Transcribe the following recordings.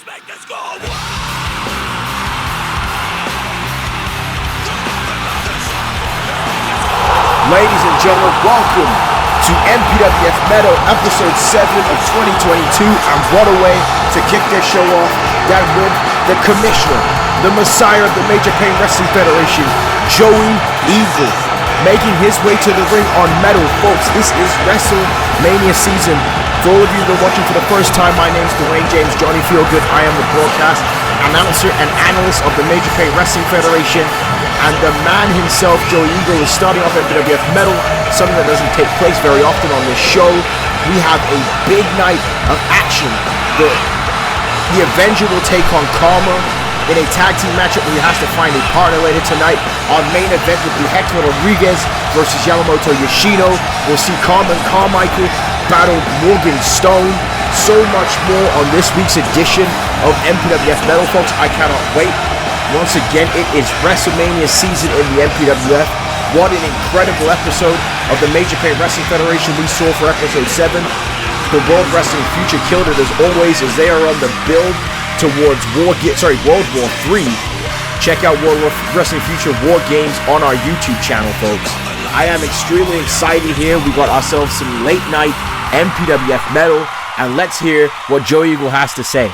Ladies and gentlemen, welcome to MPWF Metal episode 7 of 2022, and what a way to kick this show off than with the commissioner, the messiah of the Major Pain Wrestling Federation, Joey Eagle, making his way to the ring on metal. Folks, this is WrestleMania season. For all of you that are watching for the first time, my name is Dwayne James Johnny Feelgood. I am the broadcast announcer and analyst of the Major Pain Wrestling Federation. And the man himself, Joey Eagle, is starting off MPWF Metal, something that doesn't take place very often on this show. We have a big night of action. The Avenger will take on Carmen in a tag team matchup where he has to find a partner later tonight. Our main event will be Hector versus Yamamoto Yoshino. We'll see Carmichael battle Morgan Stone. So much more on this week's edition of MPWF Metal, folks. I cannot wait. Once again, it is WrestleMania season in the MPWF. What an incredible episode of the Major Pain Wrestling Federation we saw for episode 7. The World Wrestling Future killed it as always, as they are on the build towards World War III. Check out World Wrestling Future War Games on our YouTube channel, folks. I am extremely excited here. We got ourselves some late night MPWF Metal, and let's hear what Joey Eagle has to say.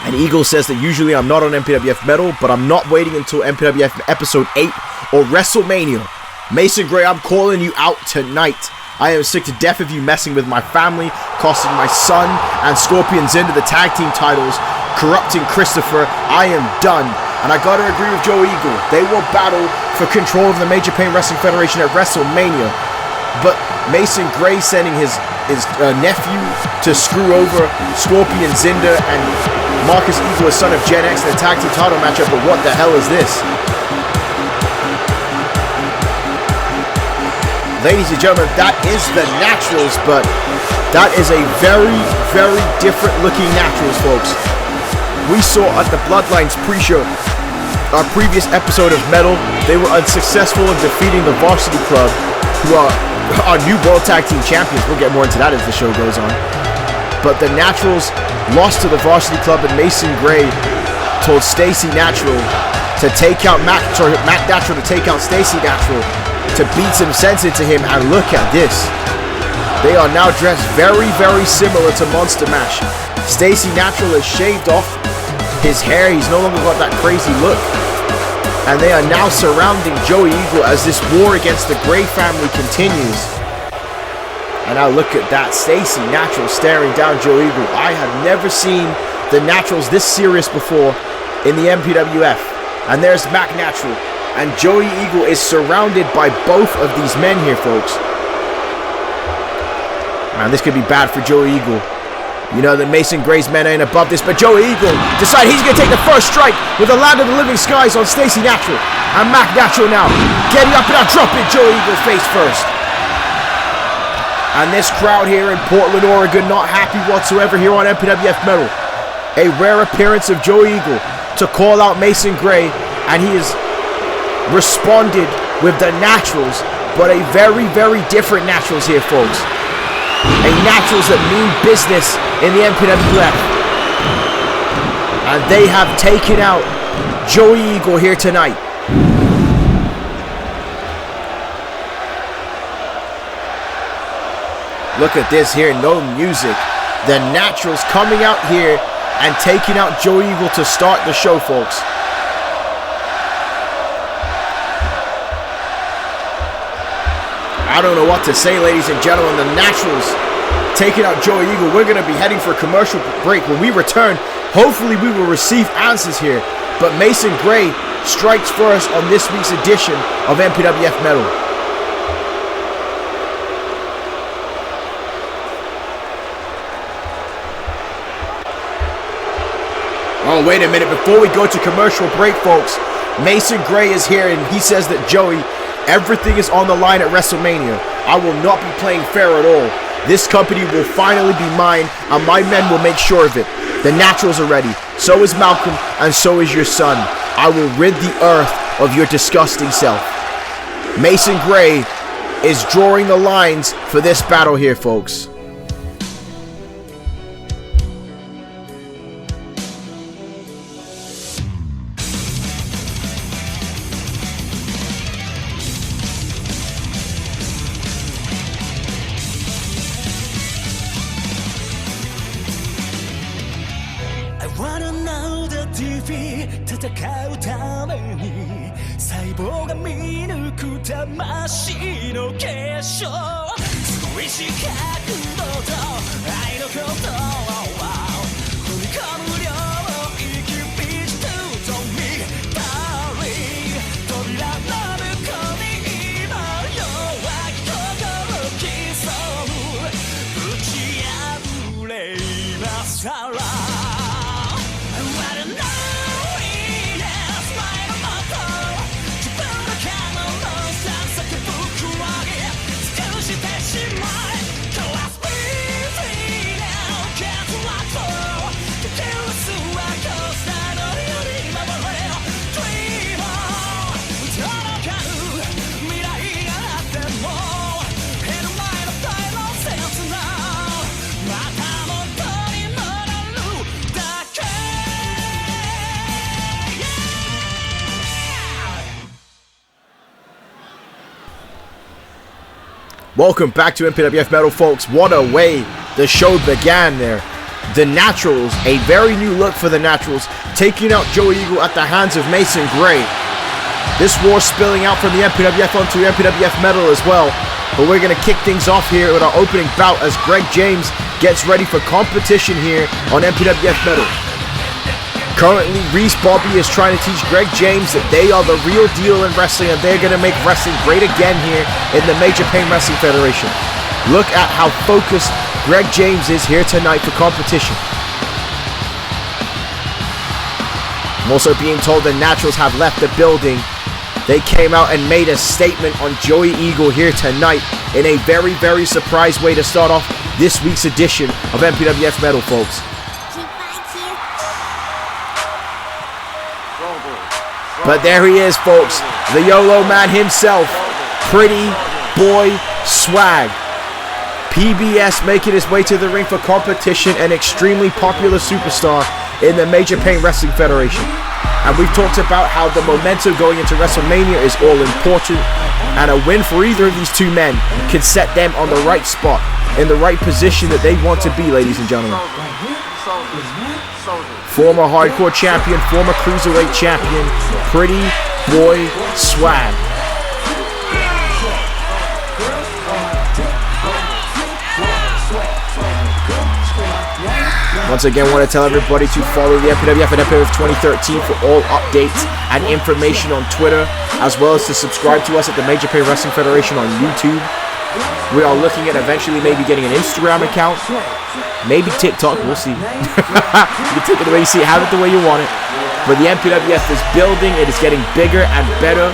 And Eagle says that usually I'm not on MPWF Metal, but I'm not waiting until MPWF Episode 8 or WrestleMania. Mason Gray, I'm calling you out tonight. I am sick to death of you messing with my family, costing my son and Scorpions into the tag team titles, corrupting Christopher. I am done. And I gotta agree with Joe Eagle. They will battle for control of the Major Pain Wrestling Federation at WrestleMania. But Mason Gray sending his nephew to screw over Scorpion Zinder and Marcus Eagle, son of Gen X, in a tag team title matchup, but what the hell is this? Ladies and gentlemen, that is the Naturals, but that is a very, very different looking Naturals, folks. We saw at the Bloodlines pre-show, our previous episode of Metal, they were unsuccessful in defeating the Varsity Club, who are our new World Tag Team Champions. We'll get more into that as the show goes on. But the Naturals lost to the Varsity Club, and Mason Gray told Stacy Natural to take out Matt Natural to take out Stacy Natural to beat some sense into him. And look at this. They are now dressed very, very similar to Monster Mash. Stacy Natural has shaved off his hair. He's no longer got that crazy look. And they are now surrounding Joey Eagle as this war against the Gray family continues. And now look at that, Stacy Natural staring down Joe Eagle. I have never seen the Naturals this serious before in the MPWF. And there's Mac Natural. And Joey Eagle is surrounded by both of these men here, folks. Man, this could be bad for Joey Eagle. You know that Mason Gray's men ain't above this, but Joey Eagle decides he's going to take the first strike with the Land of the Living Skies on Stacy Natural. And Mac Natural now getting up and out, dropping Joey Eagle's face first. And this crowd here in Portland, Oregon, not happy whatsoever here on MPWF Metal. A rare appearance of Joey Eagle to call out Mason Gray, and he has responded with the Naturals, but a very, very different Naturals here, folks. A Naturals that mean business in the MPWF. And they have taken out Joey Eagle here tonight. Look at this here, no music. The Naturals coming out here and taking out Joey Eagle to start the show, folks. I don't know what to say, ladies and gentlemen. The Naturals taking out Joey Eagle. We're going to be heading for a commercial break. When we return, hopefully we will receive answers here. But Mason Gray strikes first on this week's edition of MPWF Metal. Oh, wait a minute. Before we go to commercial break, folks, Mason Gray is here, and he says that Joey, everything is on the line at WrestleMania. I will not be playing fair at all. This company will finally be mine, and my men will make sure of it. The Naturals are ready. So is Malcolm, and so is your son. I will rid the earth of your disgusting self. Mason Gray is drawing the lines for this battle here, folks. TV 戦うために細胞が見抜く魂の結晶少し角度と愛のことを踏み込む領域ビーチと見たり扉の向こうに今弱き心競うぶち破れ今さらWelcome back to MPWF Metal, folks. What a way the show began there. The Naturals, a very new look for the Naturals, taking out Joey Eagle at the hands of Mason Gray. This war spilling out from the MPWF onto MPWF Metal as well. But we're going to kick things off here with our opening bout as Greg James gets ready for competition here on MPWF Metal. Currently, Reese Bobby is trying to teach Greg James that they are the real deal in wrestling and they're going to make wrestling great again here in the Major Pain Wrestling Federation. Look at how focused Greg James is here tonight for competition. I'm also being told the Naturals have left the building. They came out and made a statement on Joey Eagle here tonight in a very, very surprise way to start off this week's edition of MPWF Metal, folks. But there he is, folks, the YOLO man himself, Pretty Boy Swag. PBS making his way to the ring for competition, an extremely popular superstar in the Major Pain Wrestling Federation. And we've talked about how the momentum going into WrestleMania is all important, and a win for either of these two men can set them on the right spot, in the right position that they want to be, ladies and gentlemen. Former hardcore champion, former cruiserweight champion, Pretty Boy Swag. Once again, I want to tell everybody to follow the MPWF and MPWF 2013 for all updates and information on Twitter, as well as to subscribe to us at the Major Pain Wrestling Federation on YouTube. We are looking at eventually maybe getting an Instagram account, maybe TikTok, we'll see. You can take it the way you see it, have it the way you want it. But the MPWF is building, it is getting bigger and better.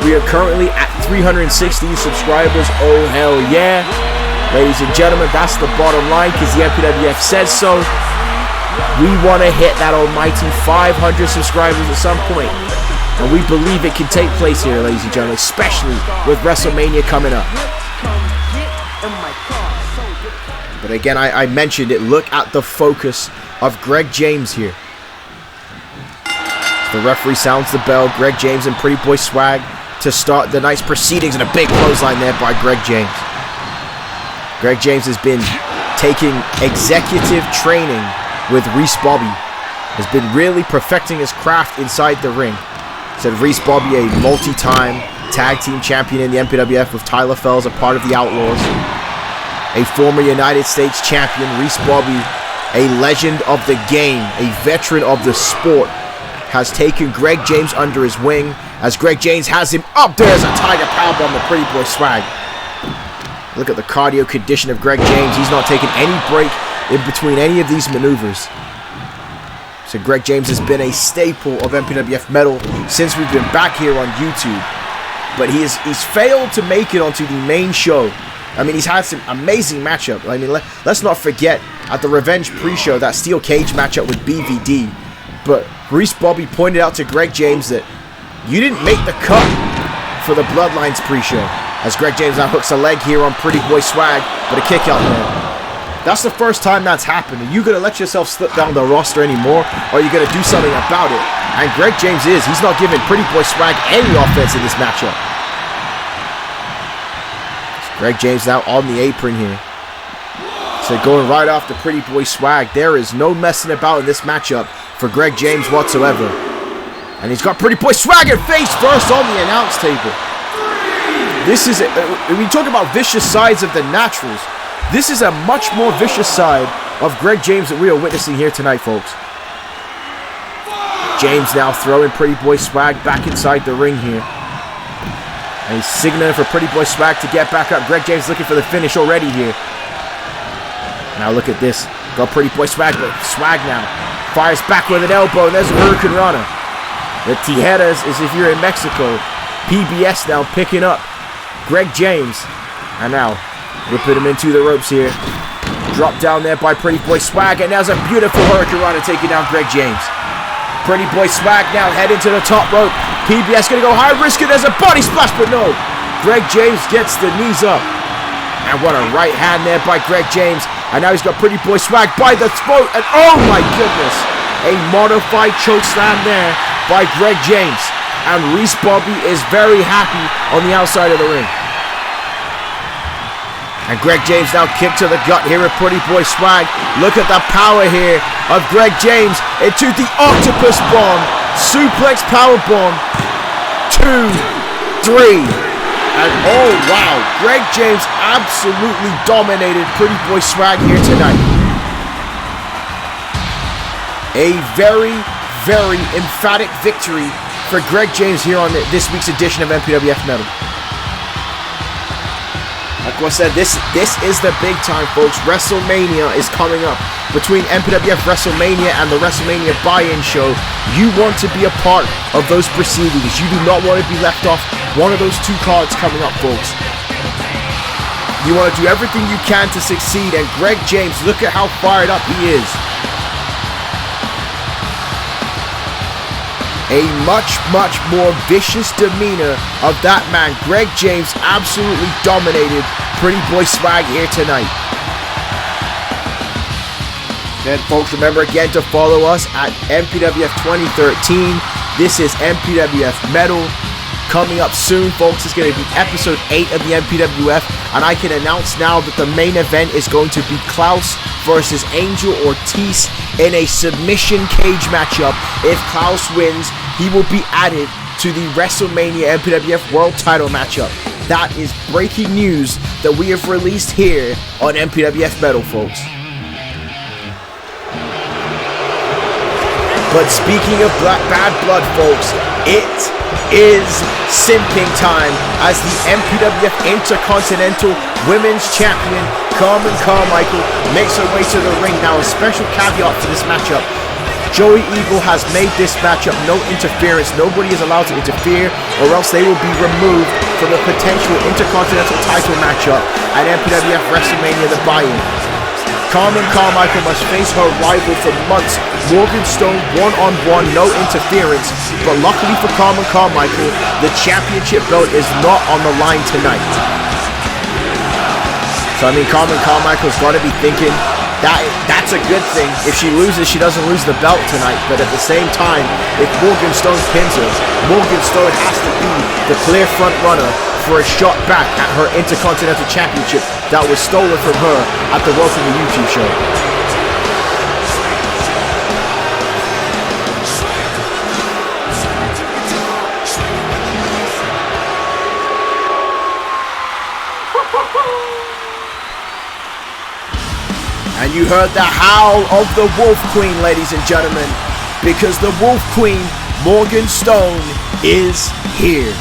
We are currently at 360 subscribers, oh hell yeah. Ladies and gentlemen, that's the bottom line because the MPWF says so. We want to hit that almighty 500 subscribers at some point. And we believe it can take place here, ladies and gentlemen, especially with WrestleMania coming up. But again, I mentioned it. Look at the focus of Greg James here. The referee sounds the bell. Greg James and Pretty Boy Swag to start the night's proceedings, and a big clothesline there by Greg James. Greg James has been taking executive training with Reese Bobby. Has been really perfecting his craft inside the ring. Said Reese Bobby, a multi-time tag team champion in the MPWF with Tyler Fells, a part of the Outlaws. A former United States champion, Reese Bobby, a legend of the game, a veteran of the sport, has taken Greg James under his wing as Greg James has him up there as a Tiger Powerbomb to Pretty Boy Swag. Look at the cardio condition of Greg James. He's not taking any break in between any of these maneuvers. So Greg James has been a staple of MPWF Metal since we've been back here on YouTube. But he's failed to make it onto the main show. I mean, he's had some amazing matchup. I mean, let's not forget at the Revenge pre-show, that steel cage matchup with BVD. But Reese Bobby pointed out to Greg James that you didn't make the cut for the Bloodlines pre-show. As Greg James now hooks a leg here on Pretty Boy Swag, but a kick out there. That's the first time that's happened. Are you going to let yourself slip down the roster anymore? Or are you going to do something about it? And Greg James is. He's not giving Pretty Boy Swag any offense in this matchup. Greg James now on the apron here. So going right off the Pretty Boy Swag. There is no messing about in this matchup for Greg James whatsoever. And he's got Pretty Boy Swagger face first on the announce table. This is, when you talk about vicious sides of the Naturals, this is a much more vicious side of Greg James that we are witnessing here tonight, folks. James now throwing Pretty Boy Swag back inside the ring here. And he's signaling for Pretty Boy Swag to get back up. Greg James looking for the finish already here. Now look at this. Got Pretty Boy Swag, but Swag now fires back with an elbow, and there's a Hurricane Runner. The Tijeras is if you're in Mexico. PBS now picking up Greg James. And now whipping him into the ropes here. Drop down there by Pretty Boy Swag, and there's a beautiful Hurricane Runner taking down Greg James. Pretty Boy Swag now heading to the top rope. PBS gonna go high risk, and there's a body splash, but no. Greg James gets the knees up. And what a right hand there by Greg James. And now he's got Pretty Boy Swag by the throat, and oh my goodness. A modified choke slam there by Greg James. And Reese Bobby is very happy on the outside of the ring. And Greg James now kicked to the gut here with Pretty Boy Swag. Look at the power here of Greg James into the Octopus Bomb. Suplex Power Bomb. 2, 3. And oh wow, Greg James absolutely dominated Pretty Boy Swag here tonight. A very, very emphatic victory for Greg James here on this week's edition of MPWF Metal. Like I said, this is the big time, folks. WrestleMania is coming up. Between MPWF WrestleMania and the WrestleMania buy-in show, you want to be a part of those proceedings. You do not want to be left off one of those two cards coming up, folks. You want to do everything you can to succeed, and Greg James, look at how fired up he is. A much, much more vicious demeanor of that man. Greg James absolutely dominated Pretty Boy Swag here tonight. Then, folks, remember again to follow us at MPWF 2013. This is MPWF Metal. Coming up soon, folks, is going to be episode 8 of the MPWF. And I can announce now that the main event is going to be Klaus versus Angel Ortiz in a submission cage matchup. If Klaus wins, he will be added to the WrestleMania MPWF World Title matchup. That is breaking news that we have released here on MPWF Metal, folks. But speaking of bad blood, folks, it is simping time as the MPWF Intercontinental Women's Champion Carmichael makes her way to the ring. Now, a special caveat for this matchup. Joey Eagle has made this matchup no interference. Nobody is allowed to interfere, or else they will be removed from the potential Intercontinental title matchup at MPWF WrestleMania the buy-in. Carmichael must face her rival for months, Morgan Stone, one-on-one, no interference. But luckily for Carmichael, the championship belt is not on the line tonight. So I mean, Carmichael's got to be thinking that's a good thing. If she loses, she doesn't lose the belt tonight. But at the same time, if Morgan Stone pins her, Morgan Stone has to be the clear front runner for a shot back at her Intercontinental Championship that was stolen from her at the Welcome to YouTube show. And you heard the howl of the Wolf Queen, ladies and gentlemen, because the Wolf Queen, Morgan Stone, is here.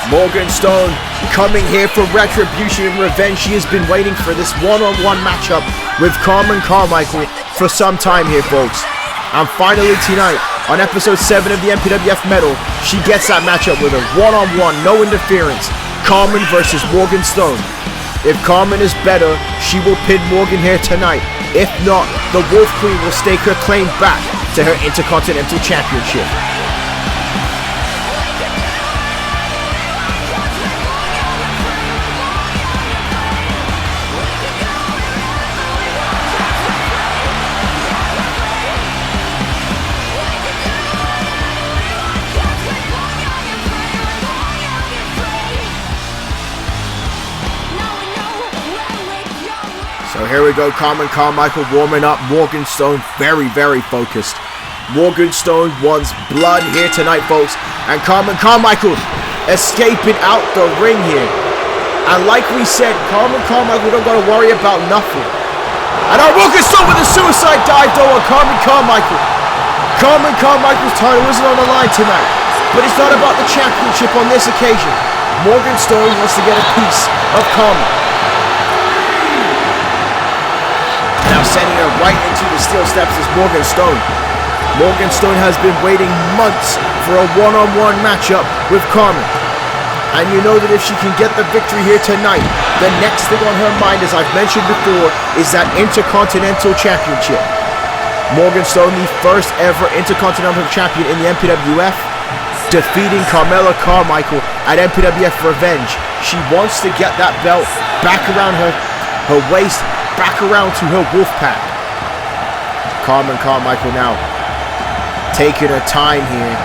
Morgan Stone coming here for retribution and revenge. She has been waiting for this one-on-one matchup with Carmichael for some time here, folks. And finally tonight, on episode 7 of the MPWF Metal, she gets that matchup with her one-on-one, no interference. Carmen versus Morgan Stone. If Carmen is better, she will pin Morgan here tonight. If not, the Wolf Queen will stake her claim back to her Intercontinental Championship. here we go. Carmichael warming up. Morgan Stone very, very focused. Morgan Stone wants blood here tonight, folks. And Carmichael escaping out the ring here. And like we said, Carmichael don't gotta worry about nothing. And now Morgan Stone with a suicide dive though on Carmichael. Carmichael's title isn't on the line tonight. But it's not about the championship on this occasion. Morgan Stone wants to get a piece of Carmen. Now sending her right into the steel steps is Morgan Stone. Morgan Stone has been waiting months for a one-on-one matchup with Carmen. And you know that if she can get the victory here tonight, the next thing on her mind, as I've mentioned before, is that Intercontinental Championship. Morgan Stone, the first ever Intercontinental Champion in the MPWF, defeating Carmichael at MPWF Revenge. She wants to get that belt back around her waist, back around to her wolf pack. Carmichael now taking her time here.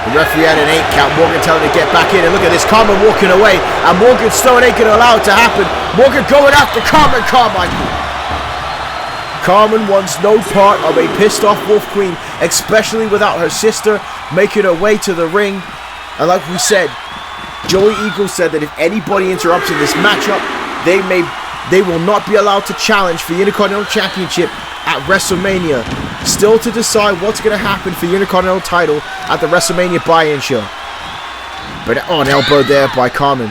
The referee had an 8 count. Morgan telling her to get back in. And look at this, Carmen walking away. And Morgan Stone ain't going to allow it to happen. Morgan going after Carmichael. Carmen wants no part of a pissed off Wolf Queen, especially without her sister making her way to the ring. And like we said, Joey Eagle said that if anybody interrupts in this matchup, they will not be allowed to challenge for the Intercontinental Championship at WrestleMania. Still to decide what's going to happen for the Intercontinental title at the WrestleMania buy-in show. But an elbow there by Carmen.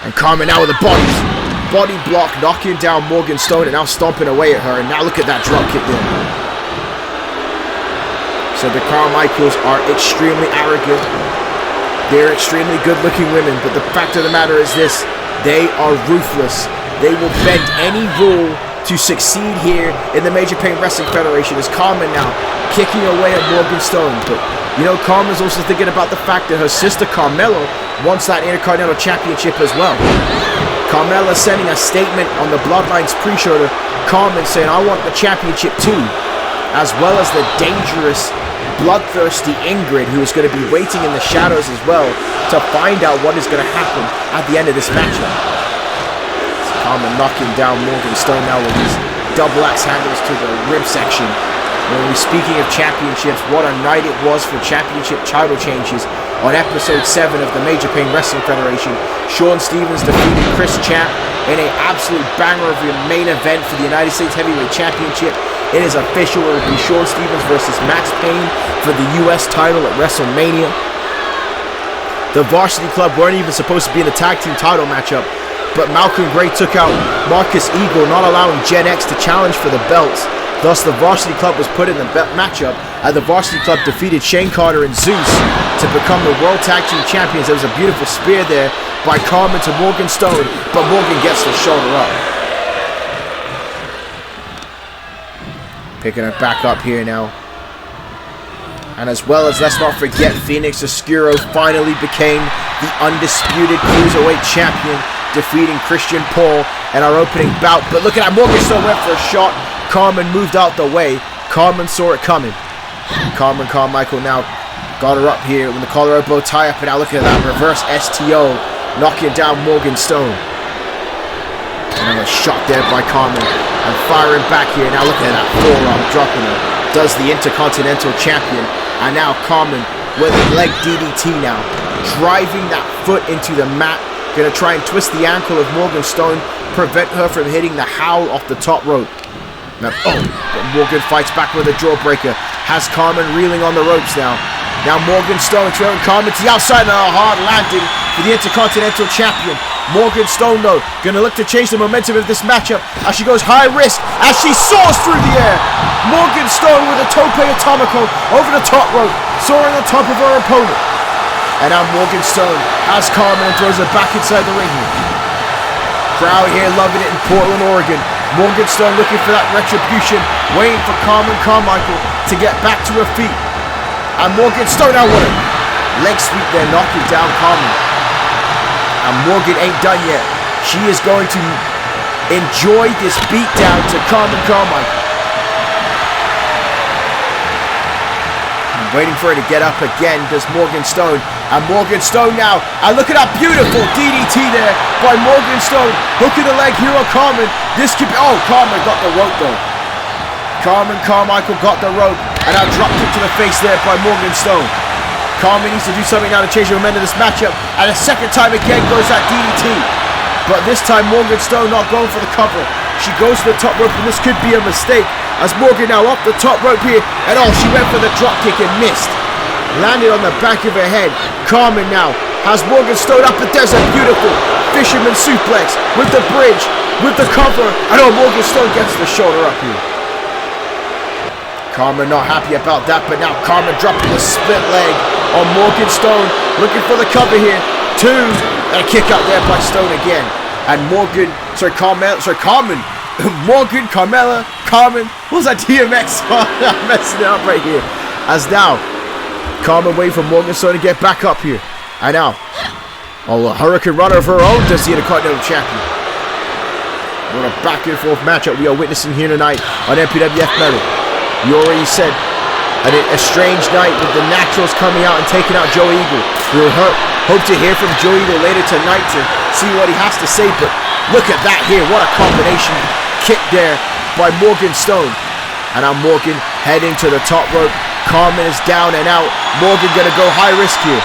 And Carmen now with a body block, knocking down Morgan Stone and now stomping away at her. And now look at that drop kick there. So the Carmichaels are extremely arrogant. They're extremely good-looking women. But the fact of the matter is this. They are ruthless. They will bend any rule to succeed here in the Major Pain Wrestling Federation. As Carmen now kicking away at Morgan Stone. But, you know, Carmen's also thinking about the fact that her sister Carmella wants that Intercontinental Championship as well. Carmella sending a statement on the Bloodlines pre-show to Carmen saying, I want the championship too. As well as the dangerous, bloodthirsty Ingrid, who is going to be waiting in the shadows as well to find out what is going to happen at the end of this matchup. Carmen knocking down Morgan Stone now with these double axe handles to the rib section. When we're speaking of championships, what a night it was for championship title changes on episode 7 of the Major Pain Wrestling Federation. Shawn Stevens defeated Chris Champ in an absolute banger of a main event for the United States Heavyweight Championship. It is official. It will be Shawn Stevens versus Max Payne for the US title at WrestleMania. The Varsity Club weren't even supposed to be in the tag team title matchup, but Malcolm Gray took out Marcus Eagle, not allowing Gen X to challenge for the belts. Thus, the Varsity Club was put in the matchup, and the Varsity Club defeated Shane Carter and Zeus to become the World Tag Team Champions. There was a beautiful spear there by Carmen to Morgan Stone, but Morgan gets the shoulder up. Picking her back up here now. And as well as, let's not forget, Phoenix Oscuro finally became the undisputed Cruiserweight Champion, defeating Christian Paul in our opening bout. But look at that, Morgan Stone went for a shot. Carmen moved out the way. Carmen saw it coming. Carmichael now got her up here with the collar elbow tie up. And now look at that reverse STO, knocking down Morgan Stone. And a shot there by Carmen. And firing back here. Now look at that forearm dropping her. Does the Intercontinental Champion. And now Carmen with a leg DDT now. Driving that foot into the mat. Gonna try and twist the ankle of Morgan Stone. Prevent her from hitting the howl off the top rope. Now, but Morgan fights back with a jawbreaker. Has Carmen reeling on the ropes now. Now Morgan Stone throwing Carmen to the outside and a hard landing for the Intercontinental Champion. Morgan Stone, though, gonna look to change the momentum of this matchup as she goes high risk as she soars through the air. Morgan Stone with a tope atomico over the top rope, soaring on top of her opponent. And now Morgan Stone has Carmen and throws her back inside the ring here. Crowd here loving it in Portland, Oregon. Morgan Stone looking for that retribution, waiting for Carmichael to get back to her feet. And Morgan Stone now with a leg sweep there, knocking down Carmen. And Morgan ain't done yet. She is going to enjoy this beatdown to Carmichael. And waiting for her to get up again does Morgan Stone. And Morgan Stone now. And look at that beautiful DDT there by Morgan Stone. Hooking the leg here on Carmen. This could be... Oh, Carmen got the rope though. Carmichael got the rope. And now drop kick to the face there by Morgan Stone. Carmen needs to do something now to change the momentum of this matchup. And a second time again goes that DDT. But this time Morgan Stone not going for the cover. She goes to the top rope, and this could be a mistake. As Morgan now off the top rope here. And oh, she went for the drop kick and missed. Landed on the back of her head. Carmen now has Morgan Stone up, but there's a beautiful fisherman suplex with the bridge, with the cover. And oh, Morgan Stone gets the shoulder up here. Carmen not happy about that, but now Carmen dropping the split leg on Morgan Stone. Looking for the cover here. 2. And a kick out there by Stone again. And Morgan, Carmen. Morgan, Carmella, Carmen. What was that DMX? I'm messing it up right here. As now, Carmen waiting for Morgan Stone to get back up here. And now, a Hurricane Runner of her own to see the Continental Champion. What a back and forth matchup we are witnessing here tonight on MPWF Metal. We already said a strange night with the Naturals coming out and taking out Joe Eagle. We will hope to hear from Joe Eagle later tonight to see what he has to say. But look at that here. What a combination kick there by Morgan Stone. And now Morgan heading to the top rope. Carmen is down and out. Morgan gonna go high risk here.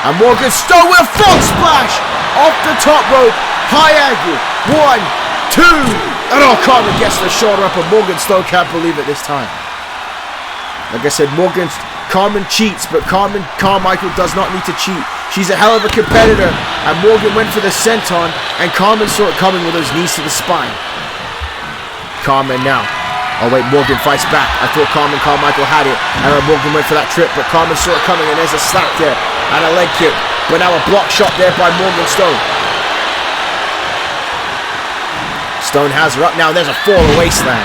And Morgan Stone with a frog splash off the top rope. High angle. 1, 2. And oh, Carmen gets the shoulder up, and Morgan Stone can't believe it this time. Like I said, Carmen cheats, but Carmichael does not need to cheat. She's a hell of a competitor. And Morgan went for the senton, and Carmen saw it coming with those knees to the spine. Carmen now. Oh wait, Morgan fights back. I thought Carmichael had it. And Morgan went for that trip, but Carmen saw it coming, and there's a slap there. And a leg kick. But now a block shot there by Morgan Stone. Stone has her up now. There's a fall away slam.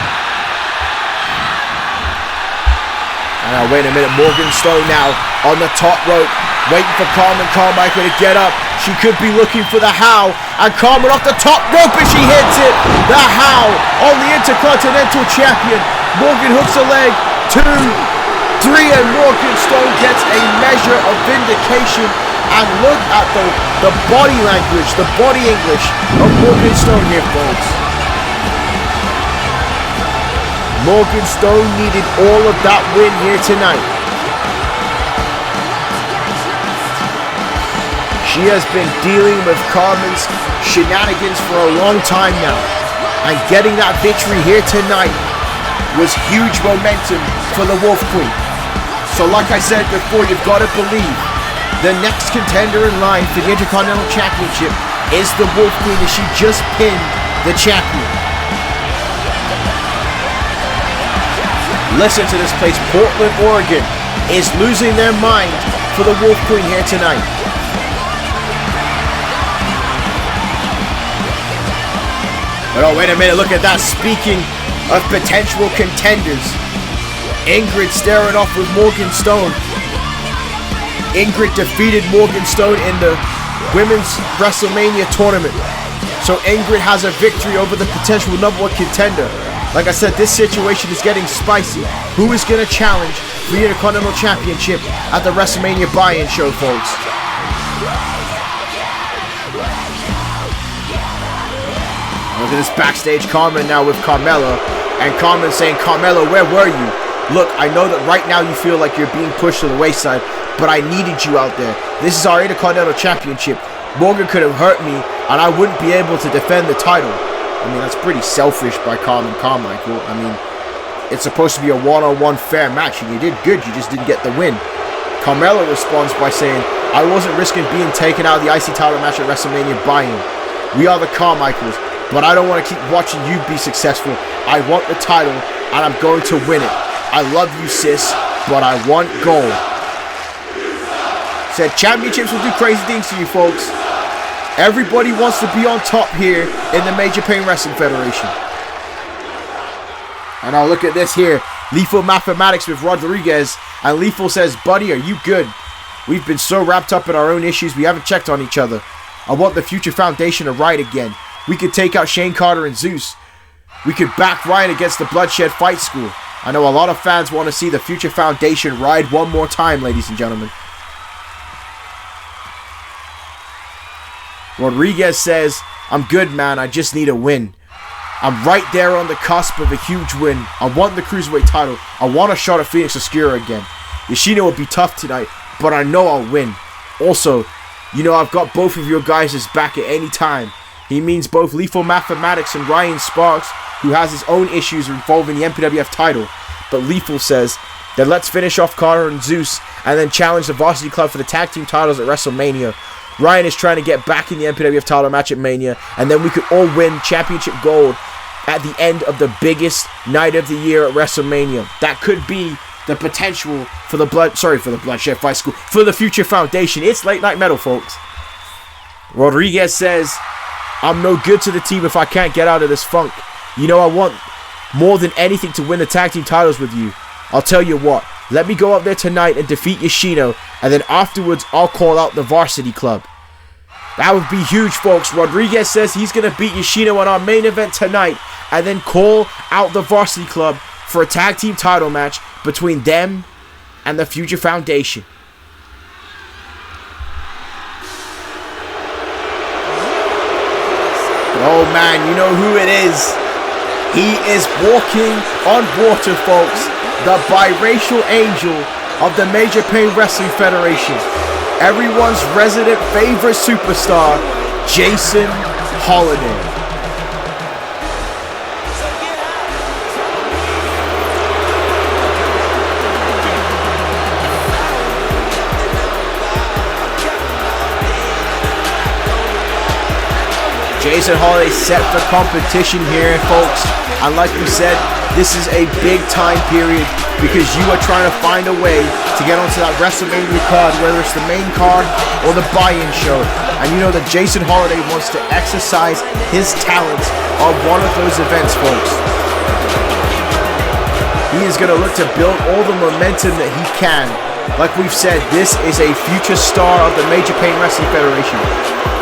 And now wait a minute. Morgan Stone now on the top rope. Waiting for Carmichael to get up. She could be looking for the how. And Carmen off the top rope, and she hits it. The how on the Intercontinental Champion. Morgan hooks a leg. 2, 3, and Morgan Stone gets a measure of vindication. And look at the body language, the body English of Morgan Stone here, folks. Morgan Stone needed all of that win here tonight. She has been dealing with Carmen's shenanigans for a long time now. And getting that victory here tonight was huge momentum for the Wolf Queen. So like I said before, you've got to believe the next contender in line for the Intercontinental Championship is the Wolf Queen, as she just pinned the champion. Listen to this place. Portland, Oregon is losing their mind for the Wolf Queen here tonight. But oh, wait a minute, look at that. Speaking of potential contenders, Ingrid staring off with Morgan Stone. Ingrid defeated Morgan Stone in the Women's WrestleMania tournament. So Ingrid has a victory over the potential #1 contender. Like I said, this situation is getting spicy. Who is going to challenge for the Intercontinental Championship at the WrestleMania buy-in show, folks? Look at this backstage. Carmen now with Carmella. And Carmen saying, Carmella, where were you? Look, I know that right now you feel like you're being pushed to the wayside, but I needed you out there. This is our Intercontinental Championship. Morgan could have hurt me, and I wouldn't be able to defend the title. I mean, that's pretty selfish by Carmichael. I mean, it's supposed to be a one-on-one fair match, and you did good, you just didn't get the win. Carmella responds by saying, I wasn't risking being taken out of the IC title match at WrestleMania buy-in. We are the Carmichaels, but I don't want to keep watching you be successful. I want the title, and I'm going to win it. I love you, sis, but I want gold. Said championships will do crazy things to you, folks. Everybody wants to be on top here in the Major Pain Wrestling Federation. And now look at this here. Lethal Mathematics with Rodriguez. And Lethal says, buddy, are you good? We've been so wrapped up in our own issues, we haven't checked on each other. I want the Future Foundation to ride again. We could take out Shane Carter and Zeus. We could back Ryan against the Bloodshed Fight School. I know a lot of fans want to see the Future Foundation ride one more time, ladies and gentlemen. Rodriguez says, I'm good, man. I just need a win. I'm right there on the cusp of a huge win. I want the Cruiserweight title. I want a shot at Phoenix Oscura again. Yoshino will be tough tonight, but I know I'll win. Also, you know I've got both of your guys' back at any time. He means both Lethal Mathematics and Ryan Sparks, who has his own issues involving the MPWF title. But Lethal says that let's finish off Carter and Zeus and then challenge the Varsity Club for the tag team titles at WrestleMania. Ryan is trying to get back in the MPWF title match at Mania, and then we could all win championship gold at the end of the biggest night of the year at WrestleMania. That could be the potential for the Bloodshed Fight School, for the Future Foundation. It's Late Night Metal, folks. Rodriguez says, I'm no good to the team if I can't get out of this funk. You know I want more than anything to win the tag team titles with you. I'll tell you what, let me go up there tonight and defeat Yoshino, and then afterwards I'll call out the Varsity Club. That would be huge, folks. Rodriguez says he's going to beat Yoshino on our main event tonight and then call out the Varsity Club for a tag team title match between them and the Future Foundation. Oh man, you know who it is. He is walking on water, folks. The biracial angel of the Major Pain Wrestling Federation. Everyone's resident favorite superstar, Jason Holiday. Jason Holiday set the competition here, folks. And like we said, this is a big time period because you are trying to find a way to get onto that WrestleMania card, whether it's the main card or the buy-in show. And you know that Jason Holiday wants to exercise his talents on one of those events, folks. He is going to look to build all the momentum that he can. Like we've said, this is a future star of the Major Pain Wrestling Federation.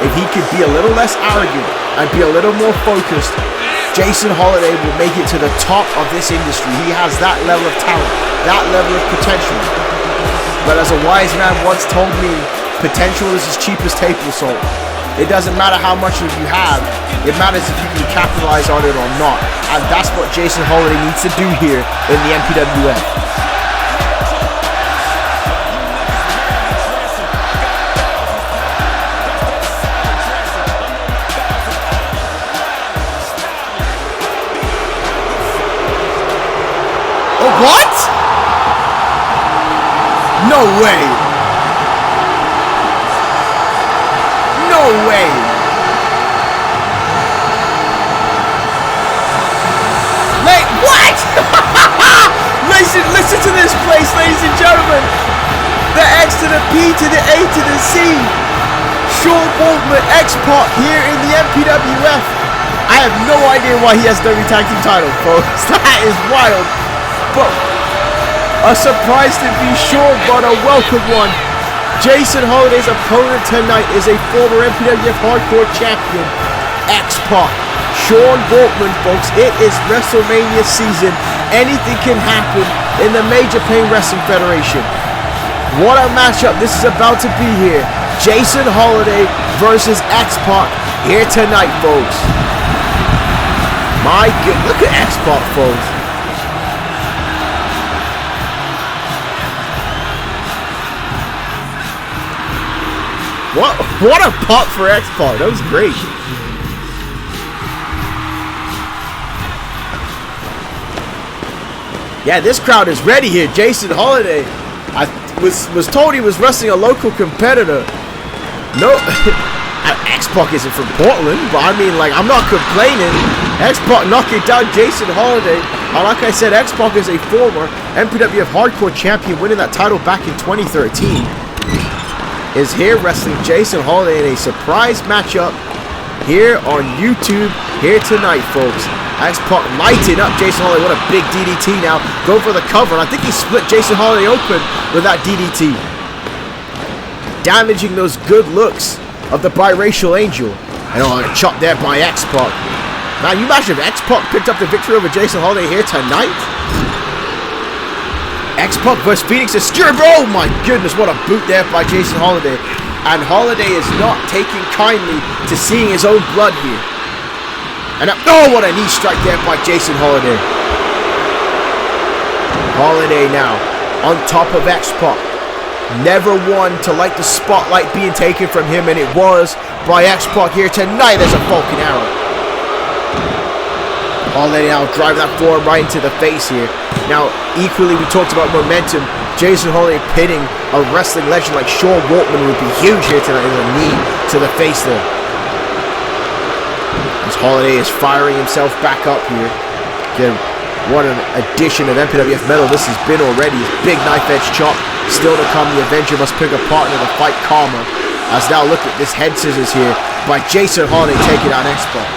If he could be a little less arrogant and be a little more focused, Jason Holiday will make it to the top of this industry. He has that level of talent, that level of potential. But as a wise man once told me, potential is as cheap as table salt. It doesn't matter how much of you have, it matters if you can capitalize on it or not. And that's what Jason Holiday needs to do here in the MPWF. What? No way. No way. Wait, what? Listen to this place, ladies and gentlemen. The X to the P to the A to the C. Sean Waltman, X-Pac here in the MPWF. I have no idea why he has the tag team title, folks. That is wild. But a surprise to be sure, but a welcome one. Jason Holiday's opponent tonight is a former MPWF Hardcore Champion, X-Pac. Sean Waltman, folks. It is WrestleMania season. Anything can happen in the Major Pain Wrestling Federation. What a matchup this is about to be here. Jason Holiday versus X-Pac here tonight, folks. My God, look at X-Pac, folks. What a pop for X-Pac. That was great. Yeah, this crowd is ready here. Jason Holiday. I was told he was wrestling a local competitor. No, X-Pac isn't from Portland, but I mean, like, I'm not complaining. X-Pac knocking down Jason Holiday. Like I said, X-Pac is a former MPWF Hardcore Champion, winning that title back in 2013. Is here wrestling Jason Holiday in a surprise matchup here on YouTube here tonight, folks. X-Pac lighting up Jason Holiday. What a big DDT now. Go for the cover. And I think he split Jason Holiday open with that DDT. Damaging those good looks of the biracial angel. And chopped there by X-Pac. Now, you imagine if X-Pac picked up the victory over Jason Holiday here tonight? X-Pac versus Phoenix Oscura. Oh my goodness, what a boot there by Jason Holiday. And Holiday is not taking kindly to seeing his own blood here. And oh, what a knee strike there by Jason Holiday. Holiday now on top of X-Pac. Never one to like the spotlight being taken from him, and it was by X-Pac here tonight as a Falcon Arrow. Holiday now driving that forward right into the face here. Now, equally, we talked about momentum. Jason Holiday pitting a wrestling legend like Sean Waltman would be huge here tonight with a knee to the face there. As Holiday is firing himself back up here. Again, what an addition of MPWF Metal this has been already. His big knife edge chop still to come. The Avenger must pick a partner to fight Carmen. As now look at this head scissors here by Jason Holiday taking on X-Pac.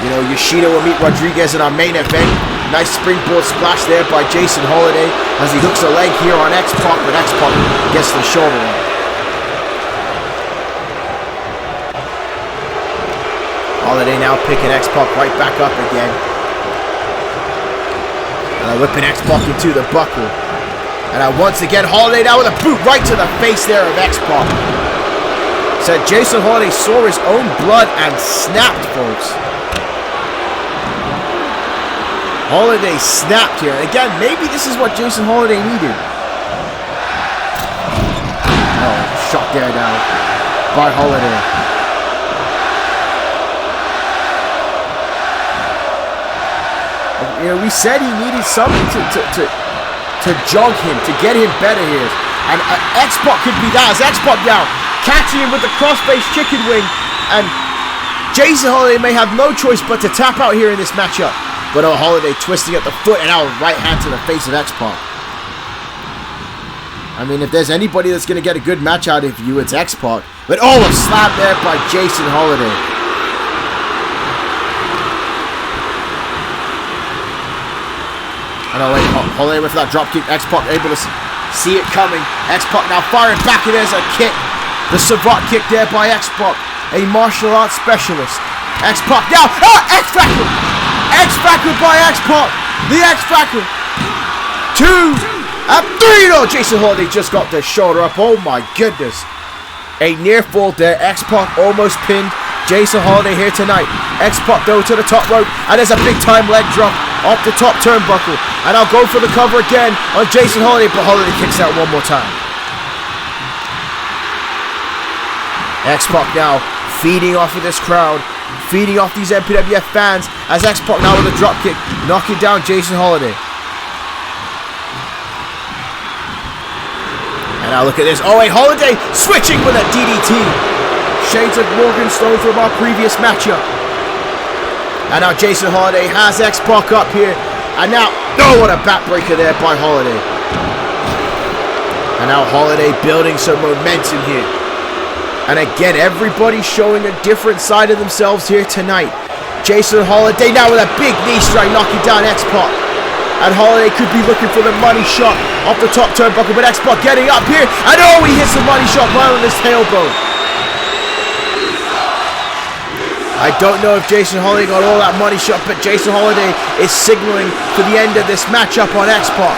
You know, Yoshino will meet Rodriguez in our main event. Nice springboard splash there by Jason Holiday as he hooks a leg here on X-Pac, but X-Pac gets the shoulder up. Holiday now picking X-Pac right back up again. And whipping X-Pac into the buckle. And once again, Holiday now with a boot right to the face there of X-Pac. Said Jason Holiday saw his own blood and snapped, folks. Holiday snapped here. And again, maybe this is what Jason Holiday needed. Oh, shot there now by Holiday. You know, we said he needed something to jog him, to get him better here. And X-Pac could be that as X-Pac now catching him with the crossface chicken wing. And Jason Holiday may have no choice but to tap out here in this matchup. But Holiday twisting at the foot and now right hand to the face of X-Pac. I mean, if there's anybody that's going to get a good match out of you, it's X-Pac. But oh, a slap there by Jason Holiday. And Holiday with that drop kick. X-Pac able to see it coming. X-Pac now firing back, and there's a kick. The Savate kick there by X-Pac, a martial arts specialist. X-Pac now, X-Factor! X-Factor by X-Pac! The X-Factor! 2 and 3! No, Jason Holiday just got the shoulder up. Oh my goodness. A near fall there. X-Pac almost pinned Jason Holiday here tonight. X-Pac though to the top rope, and there's a big time leg drop off the top turnbuckle. And I'll go for the cover again on Jason Holiday, but Holiday kicks out one more time. X-Pac now feeding off of this crowd, feeding off these MPWF fans, as X-Pac now with a drop kick, knocking down Jason Holiday. And now look at this. Oh wait, Holiday switching with a DDT. Shades of Morgan Stone from our previous matchup. And now Jason Holiday has X-Pac up here. And now, oh, what a backbreaker there by Holiday. And now Holiday building some momentum here. And again, everybody showing a different side of themselves here tonight. Jason Holiday now with a big knee strike, knocking down X-Pac. And Holiday could be looking for the money shot off the top turnbuckle, but X-Pac getting up here. And oh, he hits the money shot right on his tailbone. I don't know if Jason Holiday got all that money shot, but Jason Holiday is signaling for the end of this matchup on X-Pac.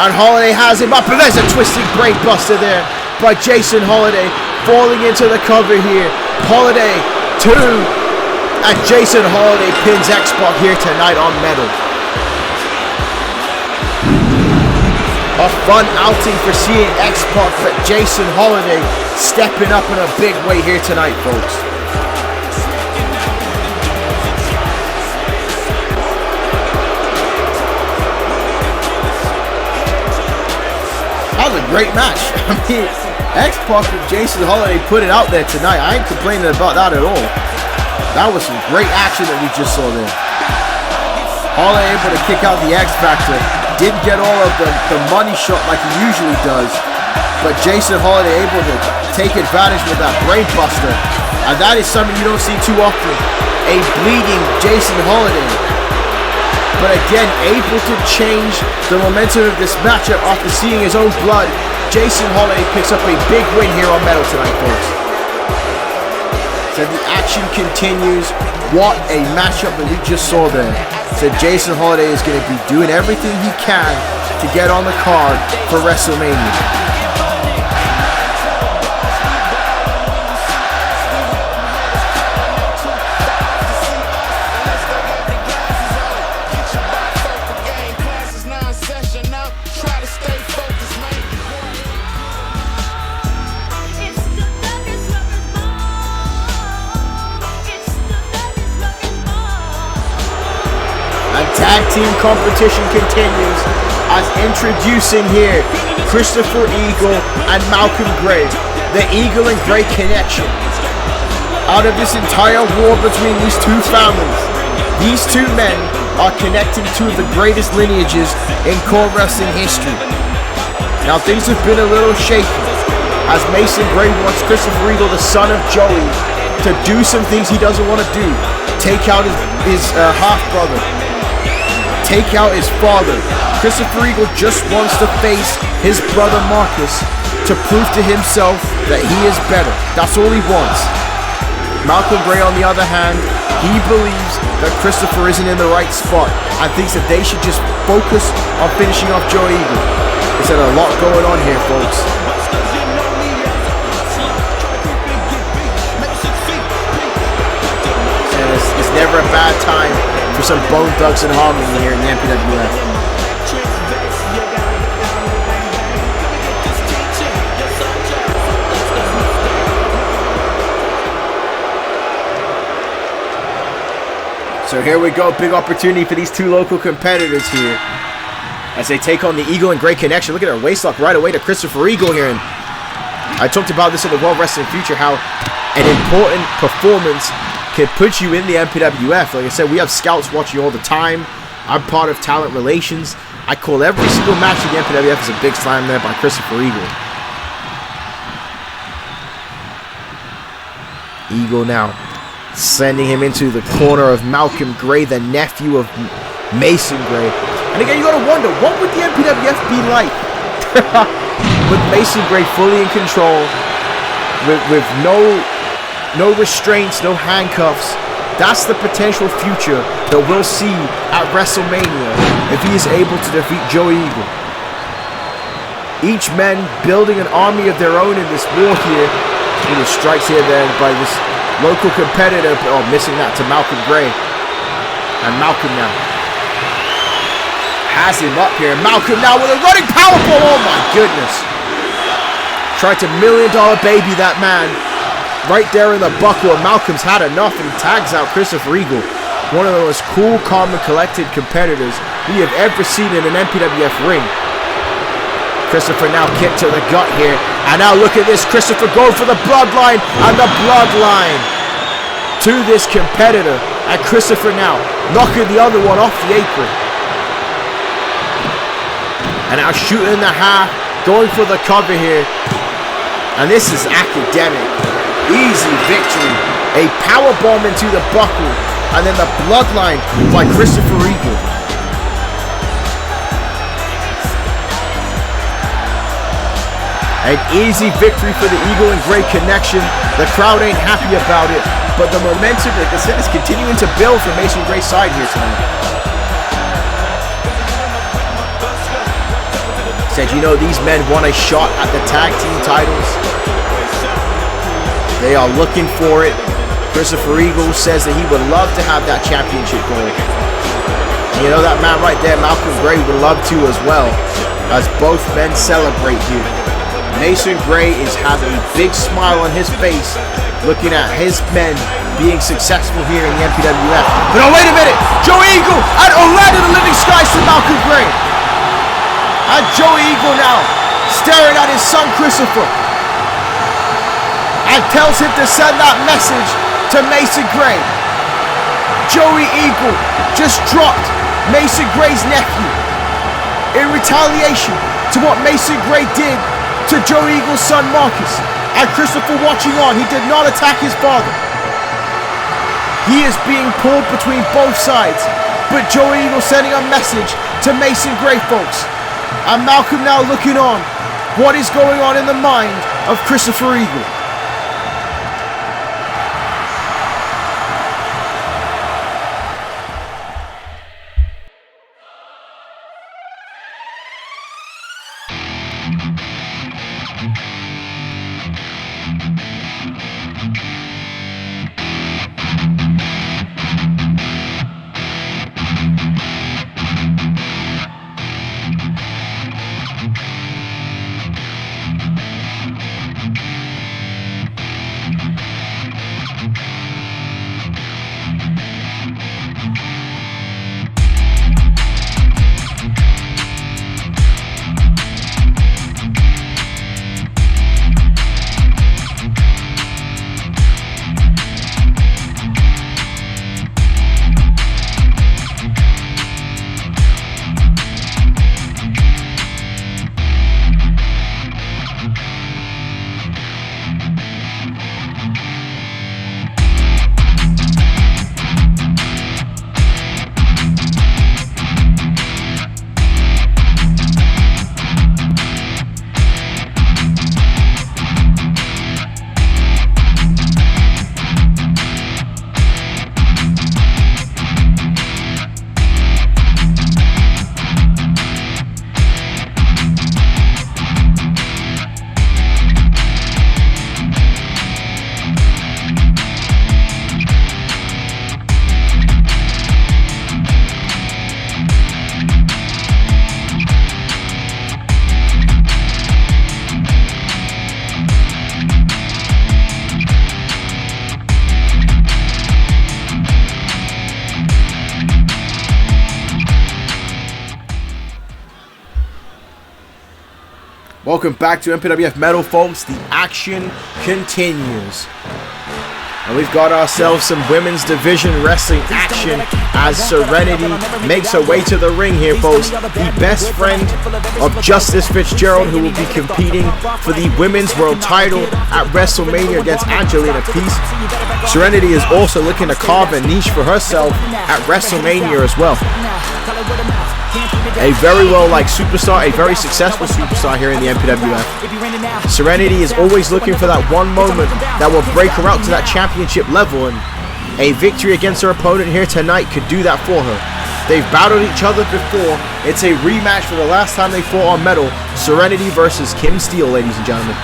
And Holiday has him up, and there's a twisting brain buster there by Jason Holiday, falling into the cover here. Holiday 2, and Jason Holiday pins X-Pac here tonight on Metal. A fun outing for seeing X-Pac, but Jason Holiday stepping up in a big way here tonight, folks. That was a great match. I mean, X-Pac and Jason Holiday put it out there tonight. I ain't complaining about that at all. That was some great action that we just saw there. Holiday able to kick out the X-Factor. Didn't get all of the money shot like he usually does. But Jason Holiday able to take advantage with that brain buster. And that is something you don't see too often. A bleeding Jason Holiday. But again, able to change the momentum of this matchup after seeing his own blood. Jason Holiday picks up a big win here on Metal tonight, folks. So the action continues. What a matchup that we just saw there. So Jason Holiday is going to be doing everything he can to get on the card for WrestleMania. And tag team competition continues as introducing here Christopher Eagle and Malcolm Gray, the Eagle and Gray connection. Out of this entire war between these two families, these two men are connecting two of the greatest lineages in core wrestling history. Now things have been a little shaky as Mason Gray wants Christopher Eagle, the son of Joey, to do some things he doesn't want to do. Take out his half-brother. Take out his father. Christopher Eagle just wants to face his brother Marcus to prove to himself that he is better. That's all he wants. Malcolm Gray, on the other hand, he believes that Christopher isn't in the right spot and thinks that they should just focus on finishing off Joe Eagle. There's a lot going on here, folks. And it's never a bad time for some Bone Thugs and Harmony here in the MPWF. So here we go, big opportunity for these two local competitors here as they take on the Eagle and Gray connection. Look at our waist lock right away to Christopher Eagle here. And I talked about this in the World Wrestling Future, how an important performance can put you in the MPWF. Like I said, we have scouts watching all the time. I'm part of talent relations. I call every single match in the MPWF as a big slam there by Christopher Eagle. Eagle now sending him into the corner of Malcolm Gray, the nephew of Mason Gray. And again, you gotta wonder, what would the MPWF be like with Mason Gray fully in control, with no restraints, no handcuffs? That's the potential future that we'll see at WrestleMania if he is able to defeat Joe Eagle. Each man building an army of their own in this war here. He strikes here then by this local competitor, missing that to Malcolm Gray. And Malcolm now has him up here. Malcolm now with a running powerbomb. Oh my goodness. Tried to $1 million baby that man right there in the buckle. And Malcolm's had enough and tags out Christopher Eagle. One of the most cool, calm, and collected competitors we have ever seen in an MPWF ring. Christopher now kicked to the gut here. And now look at this. Christopher going for the bloodline. And the bloodline to this competitor. And Christopher now knocking the other one off the apron. And now shooting the half. Going for the cover here. And this is academic. Easy victory. A powerbomb into the buckle. And then the bloodline by Christopher Eagle. An easy victory for the Eagle and Gray connection. The crowd ain't happy about it, but the momentum, like I said, is continuing to build for Mason Gray's side here tonight. Said, you know, these men want a shot at the tag team titles. They are looking for it. Christopher Eagle says that he would love to have that championship goal. And you know, that man right there, Malcolm Gray, would love to as well, as both men celebrate here. Mason Gray is having a big smile on his face, looking at his men being successful here in the MPWF. But oh, wait a minute! Joe Eagle and Orlando the Living Skies to Malcolm Gray. And Joe Eagle now staring at his son Christopher and tells him to send that message to Mason Gray. Joey Eagle just dropped Mason Gray's nephew in retaliation to what Mason Gray did to Joe Eagle's son Marcus. And Christopher watching on, he did not attack his father. He is being pulled between both sides, but Joe Eagle sending a message to Mason Gray, folks. And Malcolm now looking on. What is going on in the mind of Christopher Eagle? Welcome back to MPWF Metal, folks. The action continues. And we've got ourselves some women's division wrestling action as Serenity makes her way to the ring here, folks. The best friend of Justice Fitzgerald, who will be competing for the women's world title at WrestleMania against Angelina Peace. Serenity is also looking to carve a niche for herself at WrestleMania as well. A very well-liked superstar, a very successful superstar here in the MPWF. Serenity is always looking for that one moment that will break her out to that championship level, and a victory against her opponent here tonight could do that for her. They've battled each other before. It's a rematch for the last time they fought on Metal. Serenity versus Kim Steele, ladies and gentlemen.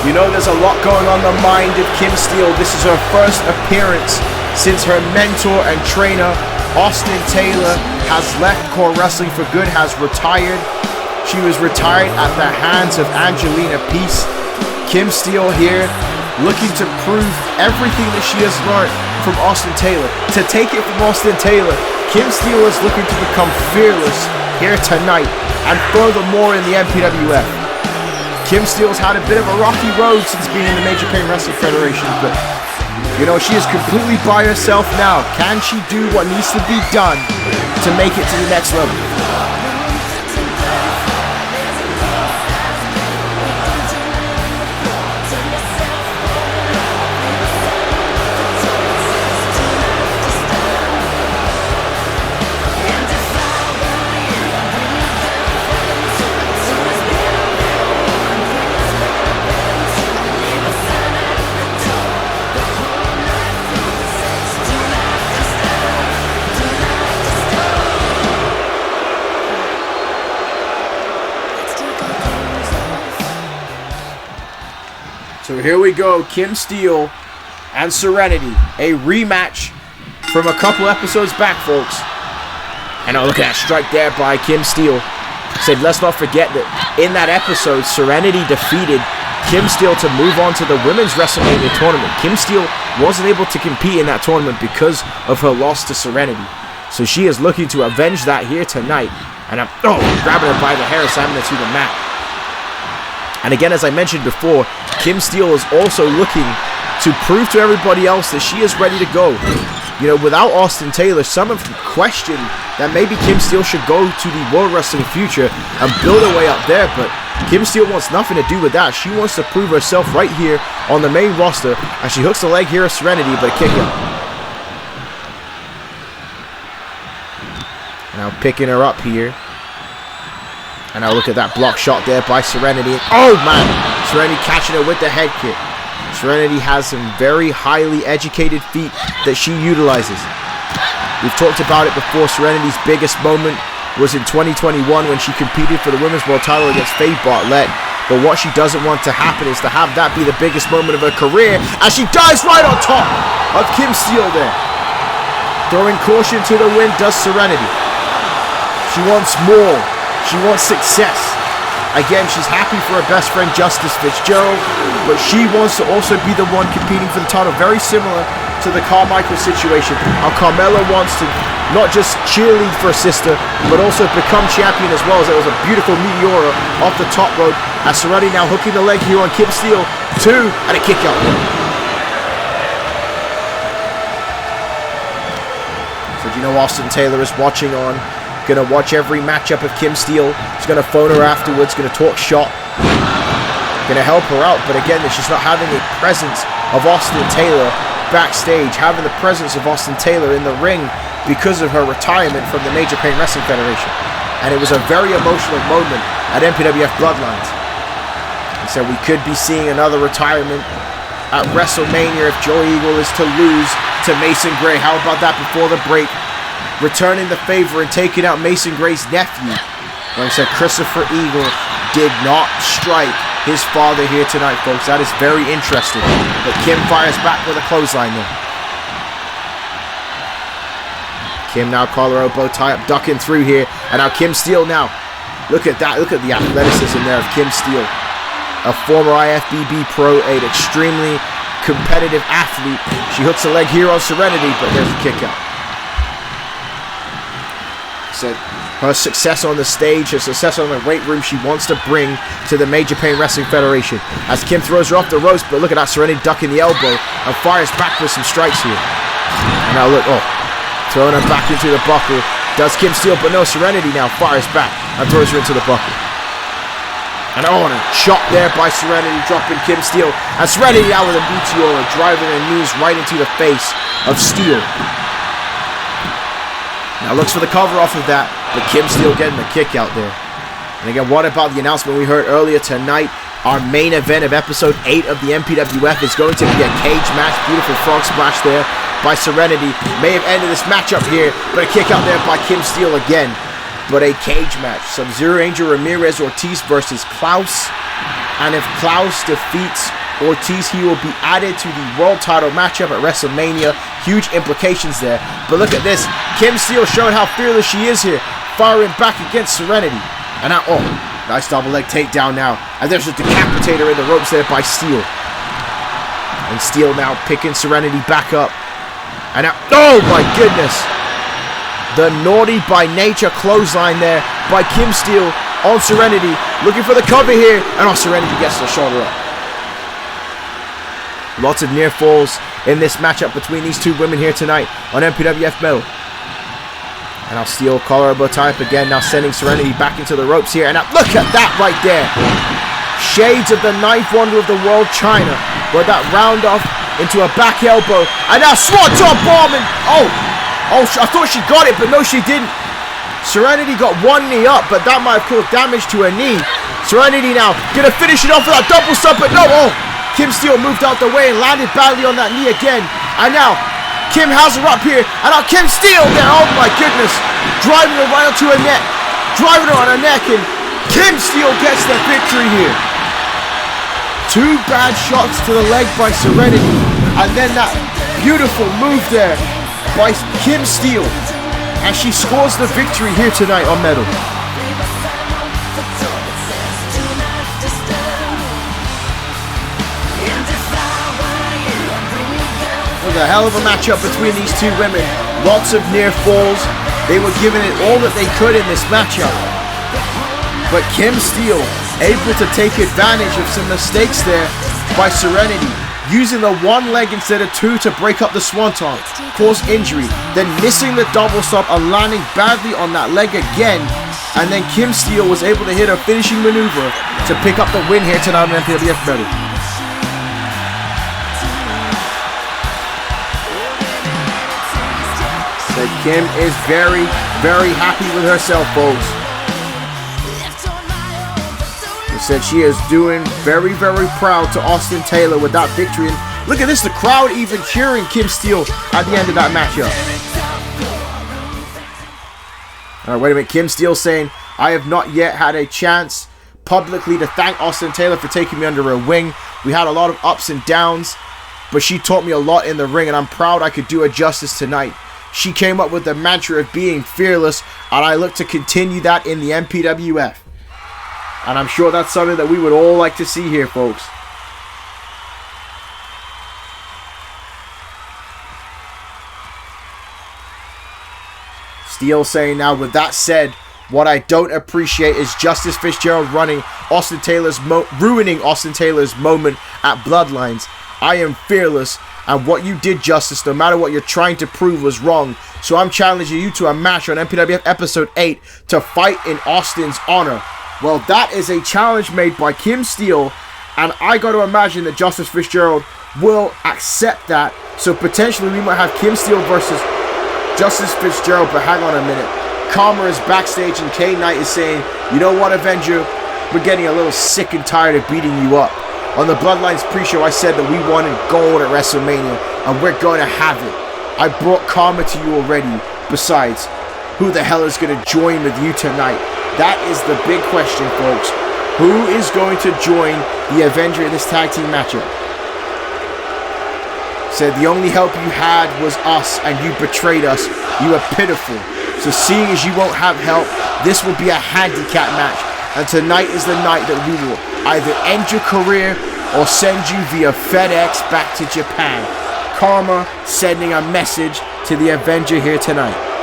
You know, there's a lot going on the mind of Kim Steele. This is her first appearance since her mentor and trainer, Austin Taylor, has left core wrestling for good, has retired. She was retired at the hands of Angelina Peace. Kim Steele here looking to prove everything that she has learned from Austin Taylor. To take it from Austin Taylor, Kim Steele is looking to become fearless here tonight and furthermore in the MPWF. Kim Steele's had a bit of a rocky road since being in the Major Pain Wrestling Federation, but you know, she is completely by herself now. Can she do what needs to be done to make it to the next level? So here we go, Kim Steele and Serenity, a rematch from a couple episodes back, folks. And oh, look at that strike there by Kim Steele. Said, let's not forget that in that episode, Serenity defeated Kim Steele to move on to the Women's WrestleMania tournament. Kim Steele wasn't able to compete in that tournament because of her loss to Serenity. So she is looking to avenge that here tonight. And I'm grabbing her by the hair, slamming her to the mat. And again, as I mentioned before, Kim Steele is also looking to prove to everybody else that she is ready to go. You know, without Austin Taylor, some have questioned that maybe Kim Steele should go to the World Wrestling Future and build her way up there, but Kim Steele wants nothing to do with that. She wants to prove herself right here on the main roster, and she hooks the leg here of Serenity, but a kick out. Now picking her up here. And now look at that block shot there by Serenity. Oh man, Serenity catching her with the head kick. Serenity has some very highly educated feet that she utilizes. We've talked about it before. Serenity's biggest moment was in 2021 when she competed for the Women's World title against Faye Bartlett. But what she doesn't want to happen is to have that be the biggest moment of her career as she dives right on top of Kim Steele there. Throwing caution to the wind does Serenity. She wants more. She wants success. Again, she's happy for her best friend Justice Fitzgerald, but she wants to also be the one competing for the title. Very similar to the Carmichael situation. How Carmella wants to not just cheerlead for her sister, but also become champion as well. As there was a beautiful meteora off the top rope. As Serenity now hooking the leg here on Kim Steele. 2 and a kick out. So you know Austin Taylor is watching on. Gonna watch every matchup of Kim Steele. He's gonna phone her afterwards, gonna talk shop, gonna help her out. But again, she's not having the presence of Austin Taylor backstage, having the presence of Austin Taylor in the ring because of her retirement from the Major Pain Wrestling Federation. And it was a very emotional moment at MPWF Bloodlines. And so we could be seeing another retirement at WrestleMania if Joey Eagle is to lose to Mason Gray. How about that before the break? returning the favor and taking out Mason Gray's nephew. Like I said, Christopher Eagle did not strike his father here tonight, folks. That is very interesting. But Kim fires back with a clothesline there. Kim now collar elbow tie up, ducking through here. And now Kim Steele now. Look at that. Look at the athleticism there of Kim Steele. A former IFBB pro, an extremely competitive athlete. She hooks a leg here on Serenity, but there's a kick out. So her success on the stage, her success on the weight room, she wants to bring to the Major Pain Wrestling Federation. As Kim throws her off the ropes, but look at that, Serenity ducking the elbow and fires back with some strikes here. And now look, throwing her back into the buckle. Does Kim Steele, but no, Serenity now fires back and throws her into the buckle. And a shot there by Serenity, dropping Kim Steele. And Serenity out with a meteor, driving her knees right into the face of Steele. Now looks for the cover off of that, but Kim Steele getting the kick out there. And again, what about the announcement we heard earlier tonight? Our main event of episode 8 of the MPWF is going to be a cage match. Beautiful frog splash there by Serenity. May have ended this matchup here, but a kick out there by Kim Steele again. But a cage match. Sub-Zero Angel Ramirez Ortiz versus Klaus. And if Klaus defeats Ortiz, he will be added to the world title matchup at WrestleMania. Huge implications there. But look at this. Kim Steele showing how fearless she is here. Firing back against Serenity. And now, nice double leg takedown now. And there's a decapitator in the ropes there by Steele. And Steele now picking Serenity back up. And now, oh my goodness. The naughty by nature clothesline there by Kim Steele on Serenity. Looking for the cover here. And Serenity gets the shoulder up. Lots of near falls in this matchup between these two women here tonight on MPWF Metal. And now Steele collar elbow tie up again. Now sending Serenity back into the ropes here. And now look at that right there. Shades of the ninth wonder of the world, China. With that round off into a back elbow. And now Swanton bomb. And I thought she got it, but no, she didn't. Serenity got one knee up, but that might have caused damage to her knee. Serenity now gonna finish it off with that double stomp, but no. Kim Steele moved out the way and landed badly on that knee again. And now Kim has her up here, and now Kim Steele there. Oh my goodness, driving her right onto her neck, driving her on her neck, and Kim Steele gets the victory here. Two bad shots to the leg by Serenity, and then that beautiful move there by Kim Steele, and she scores the victory here tonight on Metal. It was a hell of a matchup between these two women. Lots of near falls. They were giving it all that they could in this matchup. But Kim Steele able to take advantage of some mistakes there by Serenity. Using the one leg instead of two to break up the swanton, cause injury, then missing the double stop and landing badly on that leg again. And then Kim Steele was able to hit her finishing maneuver to pick up the win here tonight on MPWF Metal. So Kim is very, very happy with herself, folks. Said she is doing very, very proud to Austin Taylor with that victory. And look at this, the crowd even cheering Kim Steele at the end of that matchup. Alright, wait a minute. Kim Steele saying, I have not yet had a chance publicly to thank Austin Taylor for taking me under her wing. We had a lot of ups and downs, but she taught me a lot in the ring, and I'm proud I could do her justice tonight. She came up with the mantra of being fearless, and I look to continue that in the MPWF. And I'm sure that's something that we would all like to see here, folks. Steele saying now, with that said, what I don't appreciate is Justice Fitzgerald ruining Austin Taylor's moment at Bloodlines. I am fearless, and what you did, Justice, no matter what you're trying to prove, was wrong. So I'm challenging you to a match on MPWF Episode 8 to fight in Austin's honor. Well, that is a challenge made by Kim Steele, and I got to imagine that Justice Fitzgerald will accept that. So potentially we might have Kim Steele versus Justice Fitzgerald, but hang on a minute. Carmen is backstage and K Knight is saying, you know what, Avenger? We're getting a little sick and tired of beating you up. On the Bloodlines pre-show, I said that we wanted gold at WrestleMania, and we're going to have it. I brought Carmen to you already. Besides, who the hell is going to join with you tonight? That is the big question, folks. Who is going to join the Avenger in this tag team matchup? Said the only help you had was us, and you betrayed us. You are pitiful. So seeing as you won't have help, this will be a handicap match. And tonight is the night that we will either end your career or send you via FedEx back to Japan. Karma sending a message to the Avenger here tonight.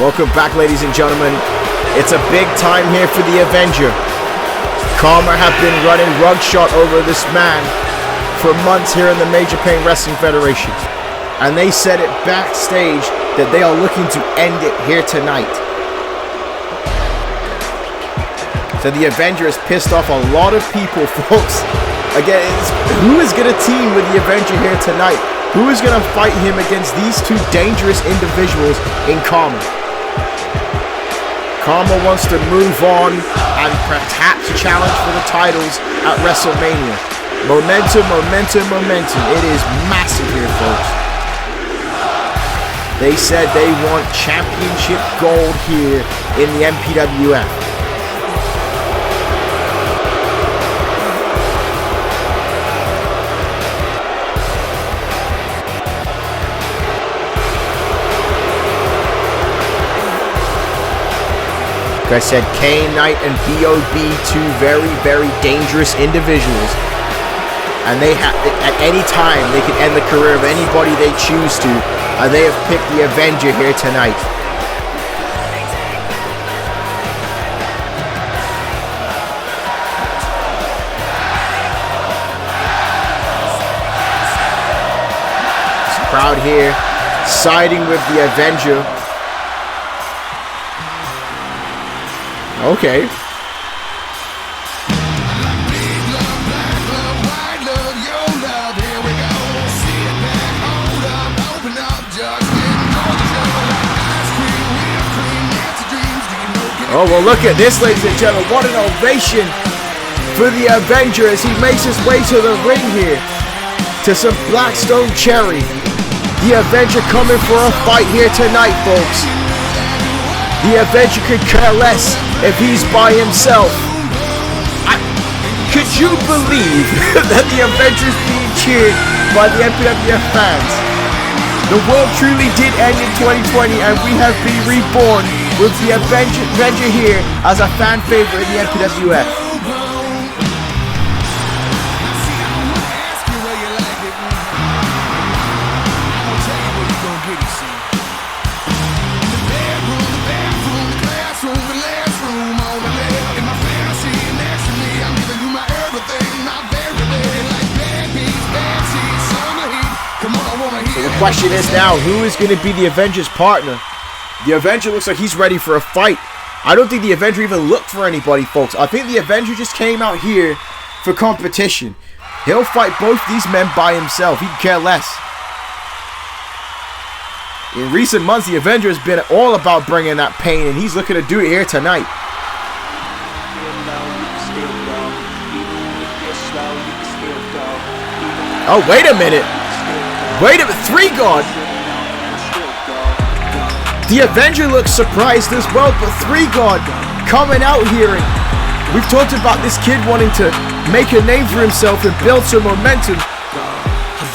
Welcome back, ladies and gentlemen. It's a big time here for the Avenger. Carmen have been running rugshot over this man for months here in the Major Pain Wrestling Federation. And they said it backstage that they are looking to end it here tonight. So the Avenger has pissed off a lot of people, folks. Again, who is going to team with the Avenger here tonight? Who is going to fight him against these two dangerous individuals in Carmen? Carmen wants to move on and perhaps challenge for the titles at WrestleMania. Momentum, momentum, momentum. It is massive here, folks. They said they want championship gold here in the MPWF. I said Kane Knight and B.O.B. two very, very dangerous individuals. And they have, at any time, they can end the career of anybody they choose to. They have picked the Avenger here tonight. This crowd here siding with the Avenger. Okay. Oh, well, look at this, ladies and gentlemen. What an ovation for the Avenger as he makes his way to the ring here to some Blackstone Cherry. The Avenger coming for a fight here tonight, folks. The Avenger could care less if he's by himself. Could you believe that the Avenger is being cheered by the MPWF fans? The world truly did end in 2020, and we have been reborn with the Avenger here as a fan favorite in the MPWF. The question is now, who is going to be the Avenger's partner? The Avenger looks like he's ready for a fight. I don't think the Avenger even looked for anybody, folks. I think the Avenger just came out here for competition. He'll fight both these men by himself. He'd care less. In recent months, the Avenger has been all about bringing that pain, and he's looking to do it here tonight. Oh, wait a minute. Wait a minute. 3 God. The Avenger looks surprised as well, but 3 God coming out here. And we've talked about this kid wanting to make a name for himself and build some momentum.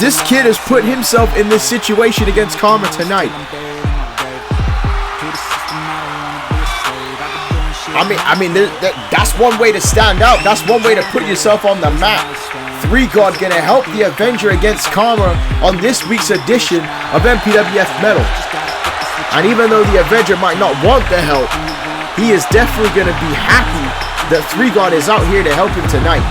This kid has put himself in this situation against Carmen tonight. I mean, that's one way to stand out. That's one way to put yourself on the map. 3 God gonna help the Avenger against Carmen on this week's edition of MPWF Metal. And even though the Avenger might not want the help, he is definitely gonna be happy that 3 God is out here to help him tonight.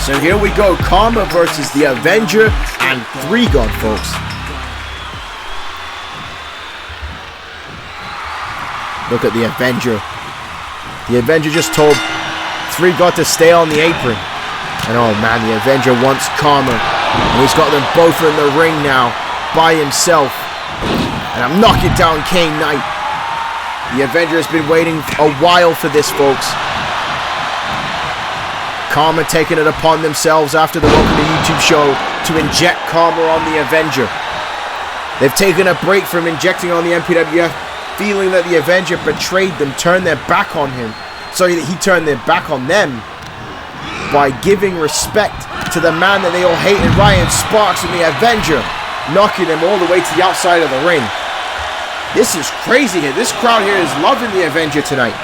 So here we go, Carmen versus the Avenger and 3 God, folks. Look at the Avenger. The Avenger just told 3 God to stay on the apron. And oh man, the Avenger wants Carmen. And he's got them both in the ring now by himself. And I'm knocking down Kane Knight. The Avenger has been waiting a while for this, folks. Carmen taking it upon themselves after the Welcome to YouTube show to inject Carmen on the Avenger. They've taken a break from injecting on the MPWF, feeling that the Avenger betrayed them, turned their back on him. Sorry, that he turned their back on them by giving respect to the man that they all hate in Ryan Sparks and the Avenger, knocking them all the way to the outside of the ring. This is crazy here. This crowd here is loving the Avenger tonight.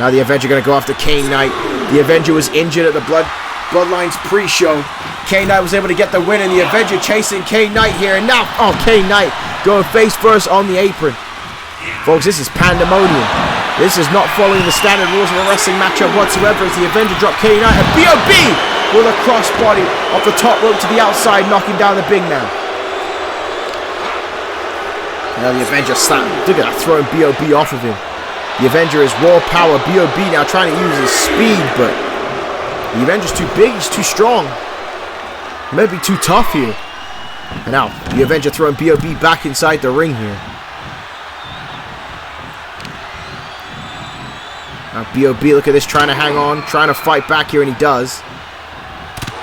Now the Avenger going to go after Kane Knight. The Avenger was injured at the Bloodlines pre-show. Kane Knight was able to get the win, and the Avenger chasing Kane Knight here. And now, oh, Kane Knight going face first on the apron. Folks, this is pandemonium. This is not following the standard rules of a wrestling matchup whatsoever, as the Avenger dropped Kane Knight. And B.O.B. with a crossbody off the top rope to the outside, knocking down the big man. Now the Avenger slapped. Look at that, throwing B.O.B. off of him. The Avenger is raw power. B.O.B. now trying to use his speed, but the Avenger's too big, he's too strong. He might be too tough here. And now, the Avenger throwing B.O.B. back inside the ring here. Now B.O.B., look at this, trying to hang on, trying to fight back here, and he does.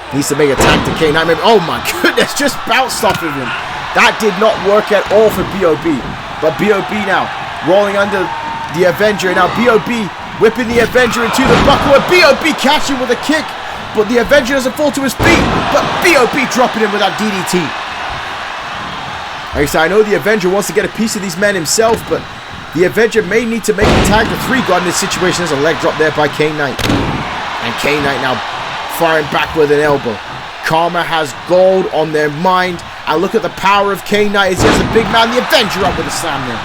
Needs to make a tag to Kane Knight. Oh my goodness, just bounced off of him. That did not work at all for B.O.B. But B.O.B. now rolling under the Avenger. Now B.O.B. whipping the Avenger into the buckle. And B.O.B. catching with a kick. But the Avenger doesn't fall to his feet. But B.O.B. dropping him with that DDT. Like I said, I know the Avenger wants to get a piece of these men himself, but the Avenger may need to make a tag to 3 God in this situation. There's a leg drop there by Kane Knight. And Kane Knight now firing back with an elbow. Karma has gold on their mind. And look at the power of Kane Knight as he has a big man, the Avenger, up with a slam there.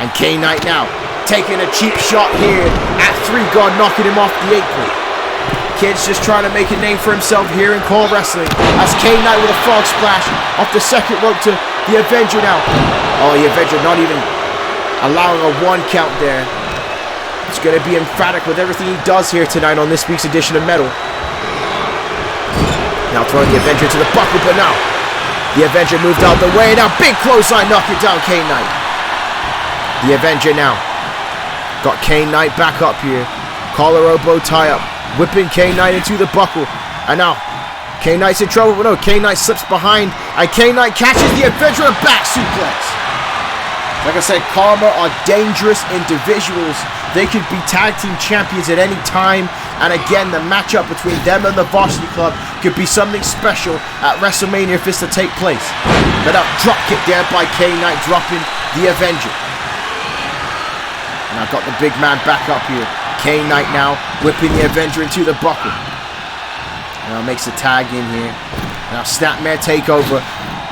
And Kane Knight now taking a cheap shot here at 3 God, knocking him off the apron. Kid's just trying to make a name for himself here in CAW Wrestling. As Kane Knight with a frog splash off the second rope to the Avenger now. Oh, the Avenger not even allowing a 1 count there. He's going to be emphatic with everything he does here tonight on this week's edition of Metal. Now throwing the Avenger to the buckle, but now the Avenger moved out the way. Now big clothesline knocking down Kane Knight. The Avenger now got Kane Knight back up here. Collar elbow tie up. Whipping Kane Knight into the buckle. And now Kane Knight's in trouble. But no, Kane Knight slips behind. And Kane Knight catches the Avenger and back suplex. Like I said, Karma are dangerous individuals. They could be tag team champions at any time. And again, the matchup between them and the Varsity Club could be something special at WrestleMania if it's to take place. But a drop kick there by Kane Knight, dropping the Avenger. And I've got the big man back up here. Kane Knight now whipping the Avenger into the buckle. Now makes a tag in here. Now snapmare takeover.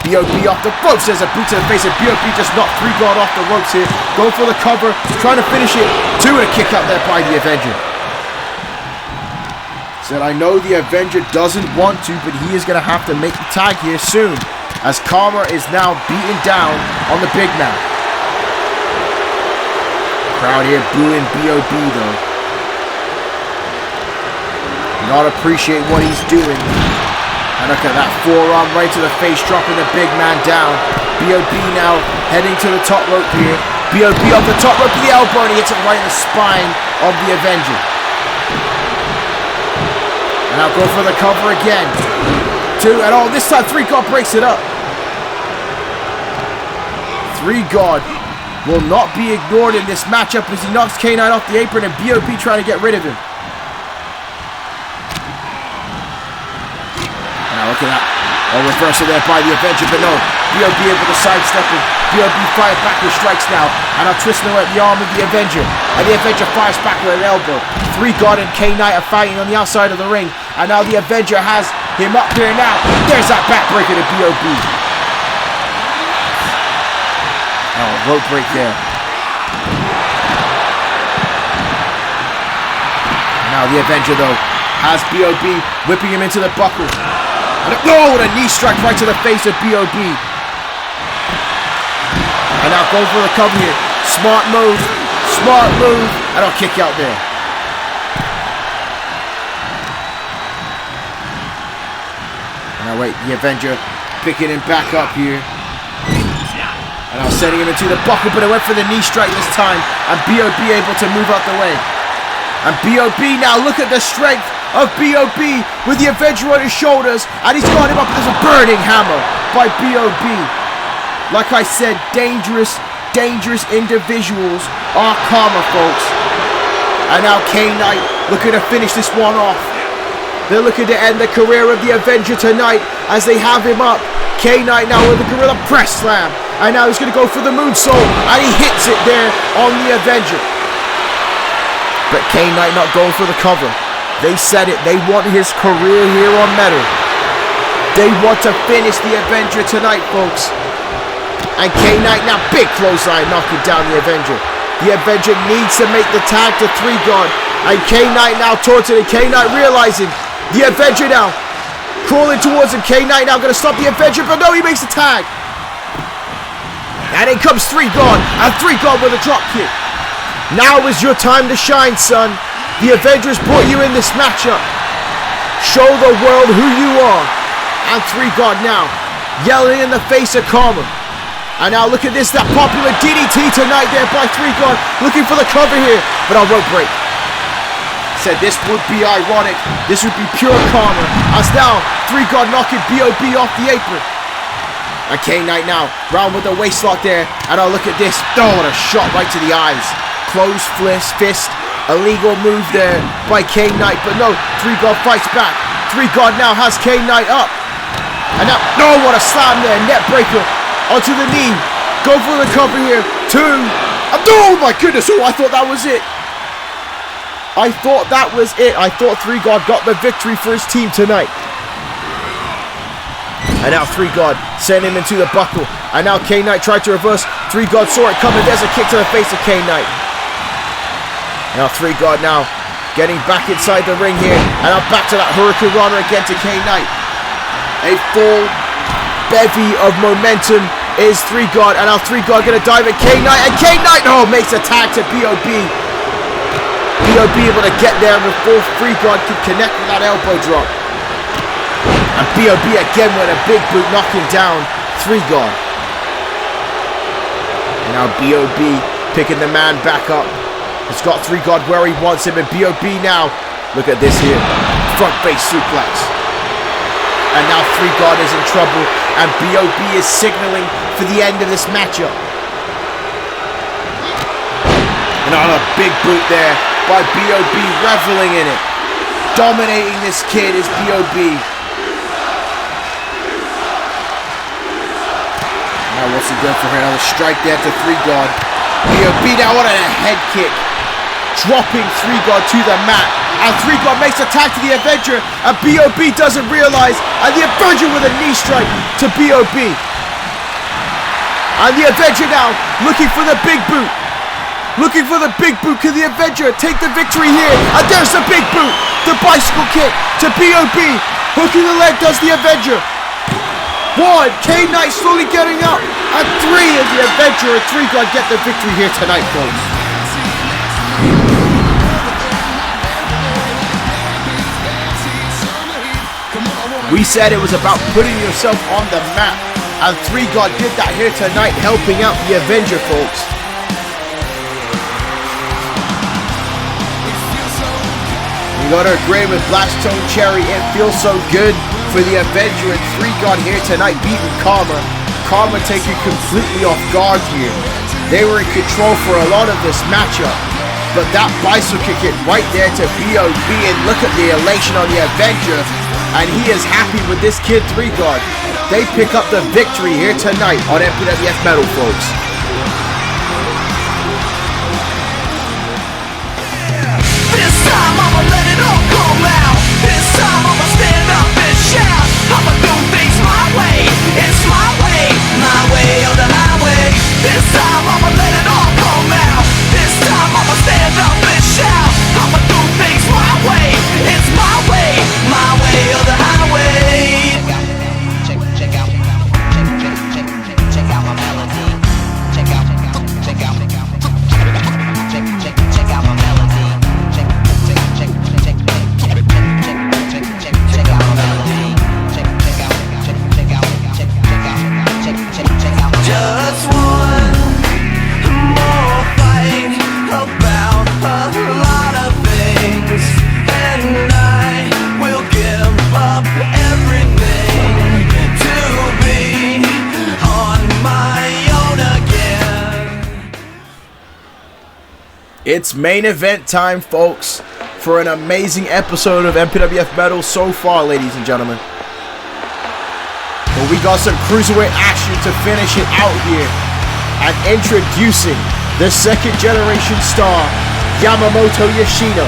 B.O.B. off the ropes. There's a boot to the face, and B.O.B. just knocked 3 God off the ropes here. Going for the cover, trying to finish it. 2 and a kick out there by the Avenger. Said, I know the Avenger doesn't want to, but he is going to have to make the tag here soon, as Karma is now beaten down on the big man. Crowd here booing B.O.B. though. Not appreciate what he's doing. And look at that forearm right to the face, dropping the big man down. B.O.B. now heading to the top rope here. B.O.B. off the top rope to the elbow, and he hits it right in the spine of the Avenger. And I'll go for the cover again. 2, and oh, this time 3-God breaks it up. 3-God will not be ignored in this matchup as he knocks K9 off the apron, and B.O.B. trying to get rid of him. Now look at that. Oh, reversal there by the Avenger, but no. B.O.B. able to sidestep him. B.O.B. fires back with strikes now, and I'm twisting away at the arm of the Avenger, and the Avenger fires back with an elbow. 3-God and K9 are fighting on the outside of the ring, and now the Avenger has him up here now. There's that backbreaker to B.O.B. Oh, rope break there. Now the Avenger though has B.O.B. whipping him into the buckle. Oh, and a knee strike right to the face of B.O.B. And now go for the cover here. Smart move, and I'll kick out there. Now wait, the Avenger picking him back up here. And now sending him into the buckle, but it went for the knee strike this time. And B.O.B. able to move out the way. And B.O.B. now, look at the strength of B.O.B. with the Avenger on his shoulders, and he's got him up. There's a burning hammer by B.O.B. Like I said, dangerous individuals are Karma, folks. And now K9 looking to finish this one off. They're looking to end the career of the Avenger tonight as they have him up. K9 now with the Gorilla Press Slam, and now he's going to go for the moonsault, and he hits it there on the Avenger. But K9 not going for the cover. They said it. They want his career here on Metal. They want to finish the Avenger tonight, folks. And K9 now, big clothesline, knocking down the Avenger. The Avenger needs to make the tag to 3-God. And K9 now taunting, and K9 realizing the Avenger now crawling towards him. K9 now going to stop the Avenger, but no, he makes the tag. And in comes 3-God, and 3-God with a drop kick. Now is your time to shine, son. The Avengers brought you in this matchup. Show the world who you are. And 3-God now yelling in the face of Carmen. And now look at this, that popular DDT tonight there by 3-God, looking for the cover here, but I'll rope break. Said this would be ironic. This would be pure karma. As now 3-God knocking B.O.B. off the apron. And K9 now round with the waist lock there, and I'll look at this. Oh, what a shot right to the eyes. Closed fist. Illegal move there by K9, but no, 3-God fights back. 3-God now has K9 up. And now, no, what a slam there. Net breaker onto the knee. Go for the cover here. 2. Oh my goodness, I thought that was it. I thought 3-God got the victory for his team tonight. And now 3-God sent him into the buckle. And now K9 tried to reverse. 3-God saw it coming. There's a kick to the face of K9. Now 3-God now getting back inside the ring here. And now back to that Hurricane Rana again to K9. A full bevy of momentum is 3-God. And now 3-God going to dive at K9. And K9, makes a tag to B.O.B. B.O.B. able to get there before 3-God could connect with that elbow drop. And B.O.B. again with a big boot knocking down 3-God. And now B.O.B. picking the man back up. He's got 3-God where he wants him, and B.O.B. now, look at this here, front face suplex. And now 3-God is in trouble, and B.O.B. is signaling for the end of this matchup. And on a big boot there by B.O.B. reveling in it. Dominating this kid is B.O.B. Now what's he going for here? Another strike there to 3-God. B.O.B. now on a head kick. Dropping 3-God to the mat. And 3-God makes a tag to the Avenger. And B.O.B. doesn't realize. And the Avenger with a knee strike to B.O.B. And the Avenger now looking for the big boot. Looking for the big boot. Can the Avenger take the victory here? And there's the big boot. The bicycle kick to B.O.B. Hooking the leg does the Avenger. 1. K9 slowly getting up. And 3 is the Avenger. And 3-God get the victory here tonight, folks. We said it was about putting yourself on the map, and 3God did that here tonight, helping out the Avenger, folks. You gotta agree with Blackstone Cherry, it feels so good for the Avenger and 3God here tonight beating Carmen. Carmen taken completely off guard here. They were in control for a lot of this matchup, but that bicycle kick it right there to BOB, and look at the elation on the Avenger, and he is happy with this kid 3God. They pick up the victory here tonight on MPWF Metal, folks. This time I'ma let it all come out. This time I'ma stand up and shout. I'ma do things my way. It's my way or the highway. This time I'ma let it all come out. This time I'ma stand up and shout. I'ma do things my way. It's my way or the highway. Check out my melody. Check out my melody. Check out my melody. Just one more fight about a lot of things, and I will give up everything to be on my own again. It's main event time, folks, for an amazing episode of MPWF Metal so far, ladies and gentlemen. But we got some cruiserweight action to finish it out here. And introducing the second generation star, Yamamoto Yoshino.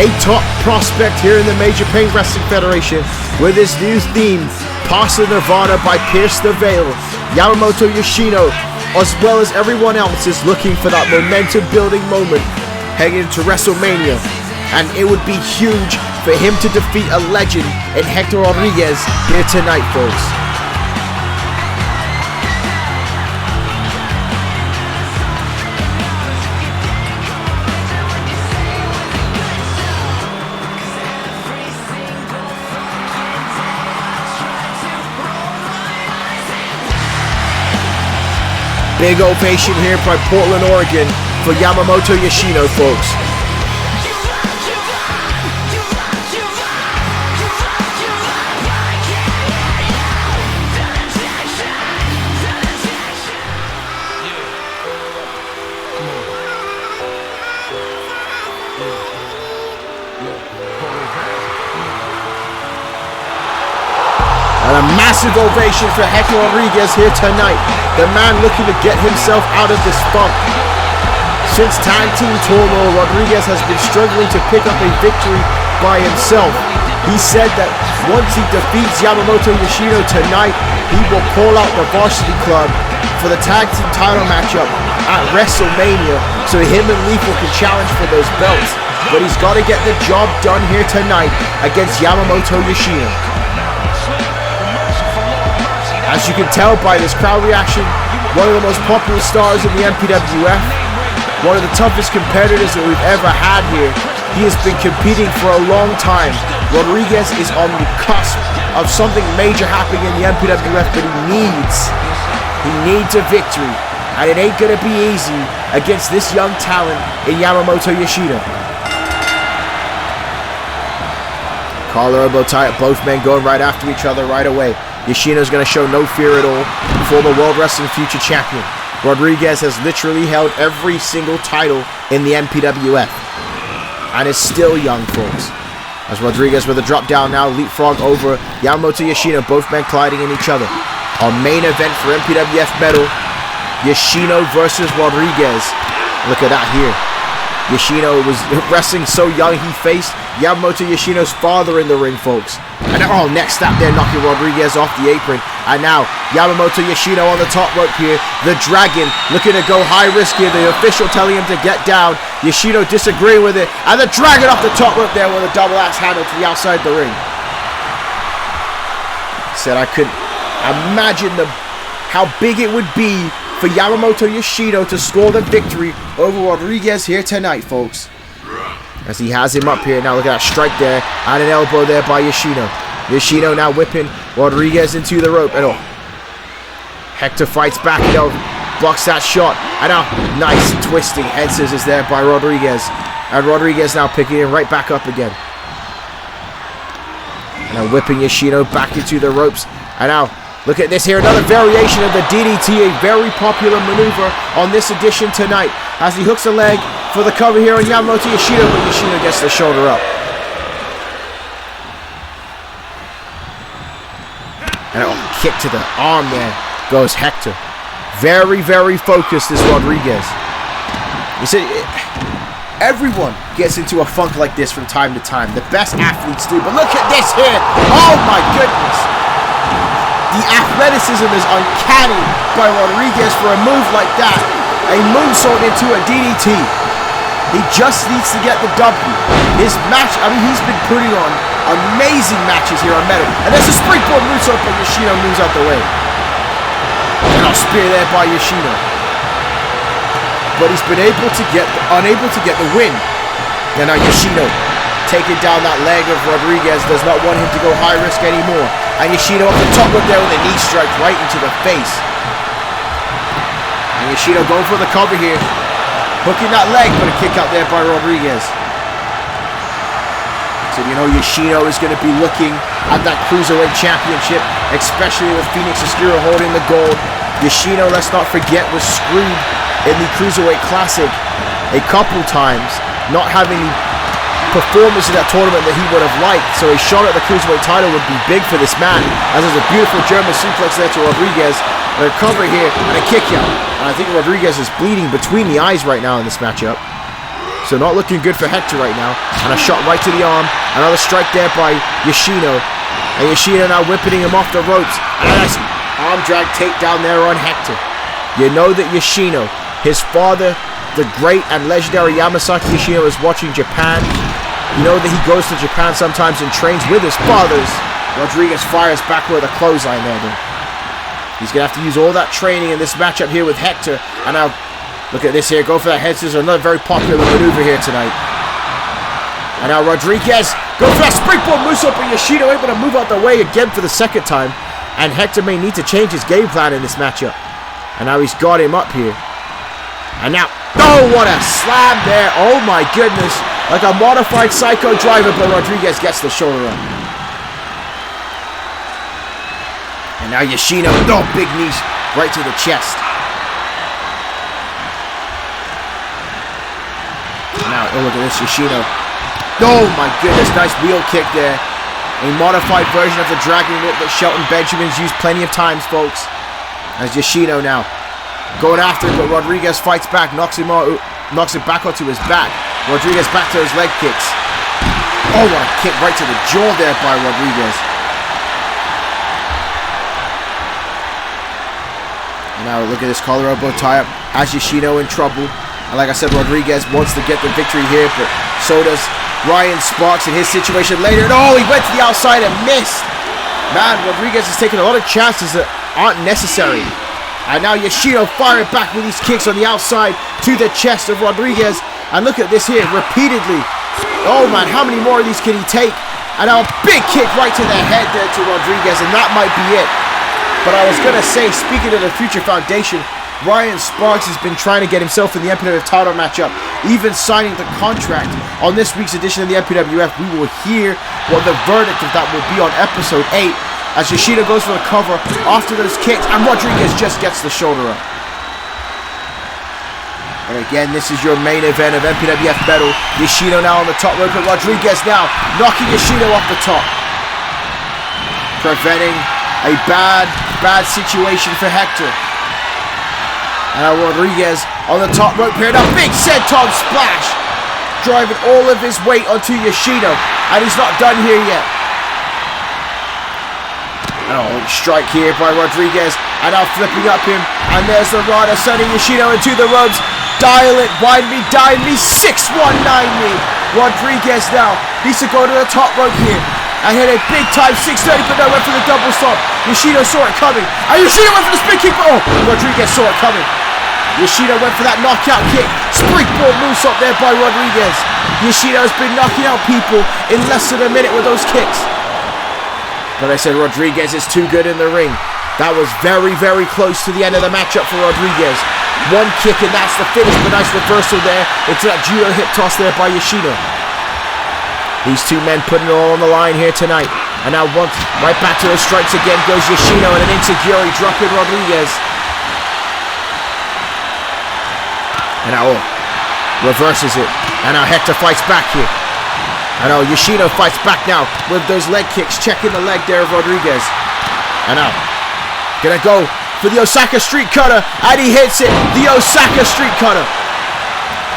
A top prospect here in the Major Pain Wrestling Federation with his new theme, Past the Nirvana by Pierce the Veil. Yamamoto Yoshino, as well as everyone else, is looking for that momentum building moment heading into WrestleMania. And it would be huge for him to defeat a legend in Hector Rodriguez here tonight, folks. Big ovation here by Portland, Oregon for Yamamoto Yoshino, folks. And a massive ovation for Hector Rodriguez here tonight. The man looking to get himself out of this funk. Since tag team turmoil, Rodriguez has been struggling to pick up a victory by himself. He said that once he defeats Yamamoto Yoshino tonight, he will call out the Varsity Club for the tag team title matchup at WrestleMania, so him and Lethal can challenge for those belts. But he's got to get the job done here tonight against Yamamoto Yoshino. As you can tell by this crowd reaction, one of the most popular stars in the MPWF, one of the toughest competitors that we've ever had here. He has been competing for a long time. Rodriguez is on the cusp of something major happening in the MPWF, but he needs a victory, and it ain't gonna be easy against this young talent in Yamamoto Yoshino. Collar elbow tie, both men going right after each other right away. Yoshino's going to show no fear at all. Former World Wrestling future champion. Rodriguez has literally held every single title in the MPWF and is still young, folks. As Rodriguez with a drop down now, leapfrog over Yamamoto Yoshino, both men colliding in each other. Our main event for MPWF Metal, Yoshino versus Rodriguez. Look at that here. Yoshino was wrestling so young, he faced Yamamoto Yoshino's father in the ring, folks. And next step there, knocking Rodriguez off the apron. And now, Yamamoto Yoshino on the top rope here. The Dragon looking to go high risk here. The official telling him to get down. Yoshino disagreeing with it. And the Dragon off the top rope there with a double axe handle to the outside the ring. Said I couldn't imagine how big it would be for Yamamoto Yoshino to score the victory over Rodriguez here tonight, folks. As he has him up here. Now look at that strike there. And an elbow there by Yoshino. Yoshino now whipping Rodriguez into the rope. And Hector fights back, blocks that shot. And now, nice twisting head scissors there by Rodriguez. And Rodriguez now picking it right back up again. And now whipping Yoshino back into the ropes. And now, look at this here, another variation of the DDT, a very popular maneuver on this edition tonight. As he hooks a leg for the cover here on Yamamoto Yoshino, but Yoshino gets the shoulder up. And kick to the arm there goes Hector. Very, very focused is Rodriguez. You see, everyone gets into a funk like this from time to time. The best athletes do, but look at this here. Oh my goodness. The athleticism is uncanny by Rodriguez for a move like that. A moonsault into a DDT. He just needs to get the W. His match, he's been putting on amazing matches here on Metal. And there's a springboard moonsault, but Yoshino moves out the way. And a spear there by Yoshino. But he's been unable to get the win. And now Yoshino taking down that leg of Rodriguez, does not want him to go high risk anymore. And Yoshino up the top with there with a knee strike right into the face. And Yoshino going for the cover here. Hooking that leg, but a kick out there by Rodriguez. So you know Yoshino is going to be looking at that Cruiserweight Championship, especially with Phoenix Oscuro holding the gold. Yoshino, let's not forget, was screwed in the Cruiserweight Classic a couple times, not having the performance in that tournament that he would have liked. So a shot at the Cruiserweight title would be big for this man, as there's a beautiful German suplex there to Rodriguez. A cover here and a kick out. And I think Rodriguez is bleeding between the eyes right now in this matchup. So not looking good for Hector right now. And a shot right to the arm. Another strike there by Yoshino. And Yoshino now whipping him off the ropes. And a nice arm drag takedown there on Hector. You know that Yoshino, his father, the great and legendary Yamasaki Yoshino, is watching Japan. You know that he goes to Japan sometimes and trains with his fathers. Rodriguez fires back with a clothesline there though. He's going to have to use all that training in this matchup here with Hector. And now, look at this here. Go for that head scissors. Another very popular maneuver here tonight. And now Rodriguez go for that springboard moonsault, but Yoshino able to move out the way again for the second time. And Hector may need to change his game plan in this matchup. And now he's got him up here. And now, oh, what a slam there. Oh my goodness. Like a modified Psycho driver, but Rodriguez gets the shoulder up. And now Yoshino, big knees right to the chest. Now, look at this, Yoshino. Oh my goodness, nice wheel kick there. A modified version of the Dragon Whip that Shelton Benjamin's used plenty of times, folks. As Yoshino now going after it, but Rodriguez fights back, knocks it back onto his back. Rodriguez back to his leg kicks. Oh, what a kick right to the jaw there by Rodriguez. And now look at this collar elbow tie-up. Has Yoshino in trouble. And like I said, Rodriguez wants to get the victory here, but so does Ryan Sparks in his situation later. And he went to the outside and missed. Man, Rodriguez is taking a lot of chances that aren't necessary. And now Yoshino firing back with these kicks on the outside to the chest of Rodriguez. And look at this here, repeatedly. Oh man, how many more of these can he take? And now a big kick right to the head there to Rodriguez, and that might be it. But I was going to say, speaking of the Future Foundation, Ryan Sparks has been trying to get himself in the MPWF title matchup, even signing the contract. On this week's edition of the MPWF, we will hear what the verdict of that will be on episode 8, as Yoshino goes for the cover after those kicks, and Rodriguez just gets the shoulder up. And again, this is your main event of MPWF Metal. Yoshino now on the top rope, and Rodriguez now knocking Yoshino off the top, preventing a bad situation for Hector. And now Rodriguez on the top rope here, and a big senton splash, driving all of his weight onto Yoshino, and he's not done here yet. And strike here by Rodriguez, and now flipping up him, and there's the Rana sending Yoshino into the ropes. Dial it, wind me, dine me, 619 me. Rodriguez now needs to go to the top rope here and hit a big time 630, but no, went for the double stop. Yoshino saw it coming, and Yoshino went for the spin kick, but Rodriguez saw it coming. Yoshino went for that knockout kick. Springboard moonsault there by Rodriguez. Yoshino's been knocking out people in less than a minute with those kicks. But I said Rodriguez is too good in the ring. That was very, very close to the end of the matchup for Rodriguez. One kick and that's the finish. But nice reversal there into that judo hip toss there by Yoshino. These two men putting it all on the line here tonight. And now once right back to those strikes again goes Yoshino and an insecurity dropping Rodriguez. And now reverses it. And now Hector fights back here. And now Yoshino fights back now with those leg kicks, checking the leg there of Rodriguez. And now gonna go for the Osaka Street Cutter, and he hits it. The Osaka Street Cutter.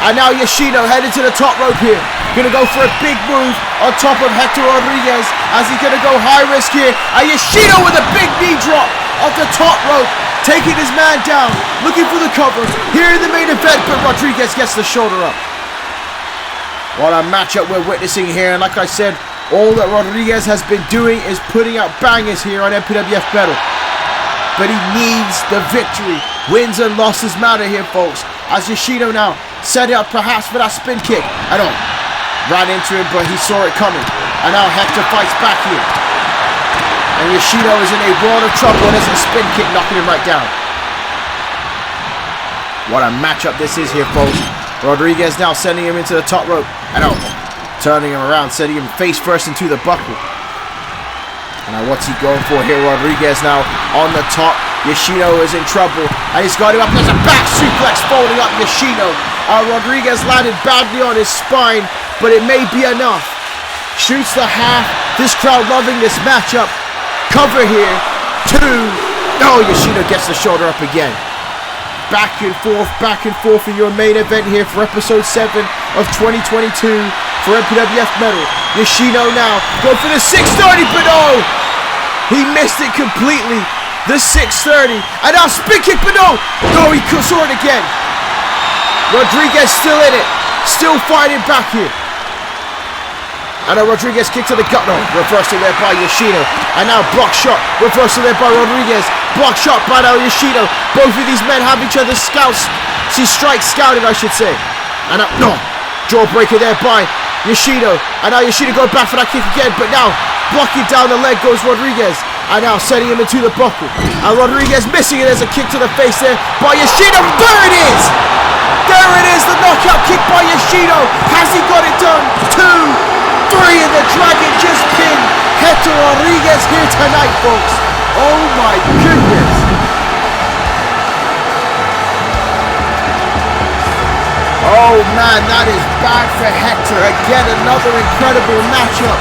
And now Yoshino headed to the top rope here. Gonna go for a big move on top of Hector Rodriguez as he's gonna go high risk here. And Yoshino with a big knee drop off the top rope, taking his man down, looking for the cover here in the main event, but Rodriguez gets the shoulder up. What a matchup we're witnessing here, and like I said, all that Rodriguez has been doing is putting out bangers here on MPWF Metal. But he needs the victory. Wins and losses matter here, folks. As Yoshino now set it up perhaps for that spin kick. I don't. Ran into him, but he saw it coming. And now Hector fights back here. And Yoshino is in a world of trouble, and there's a spin kick knocking him right down. What a matchup this is here, folks. Rodriguez now sending him into the top rope. And now turning him around, sending him face first into the buckle. And now what's he going for here? Rodriguez now on the top. Yoshino is in trouble. And he's got him up. There's a back suplex folding up Yoshino. Rodriguez landed badly on his spine, but it may be enough. Shoots the half. This crowd loving this matchup. Cover here. 2. Oh, Yoshino gets the shoulder up again. Back and forth for your main event here for episode 7 of 2022 for MPWF Metal. Yoshino now go for the 630, but no! He missed it completely. The 630, and now spin kick, but no! No, he saw it again. Rodriguez still in it, still fighting back here. And now Rodriguez kick to the gut. No, reversal there by Yoshino. And now block shot. Reversal there by Rodriguez. Block shot by now Yoshino. Both of these men have each other's scouts. See, strikes scouted, I should say. And now, no. Jawbreaker there by Yoshino. And now Yoshino going back for that kick again. But now, blocking down the leg goes Rodriguez. And now sending him into the buckle. And Rodriguez missing it. There's a kick to the face there by Yoshino. There it is! There it is, the knockout kick by Yoshino. Has he got it done? 2, 3, and the Dragon just pinned Hector Rodriguez here tonight, folks. Oh my goodness. Oh man, that is bad for Hector. Again, another incredible matchup,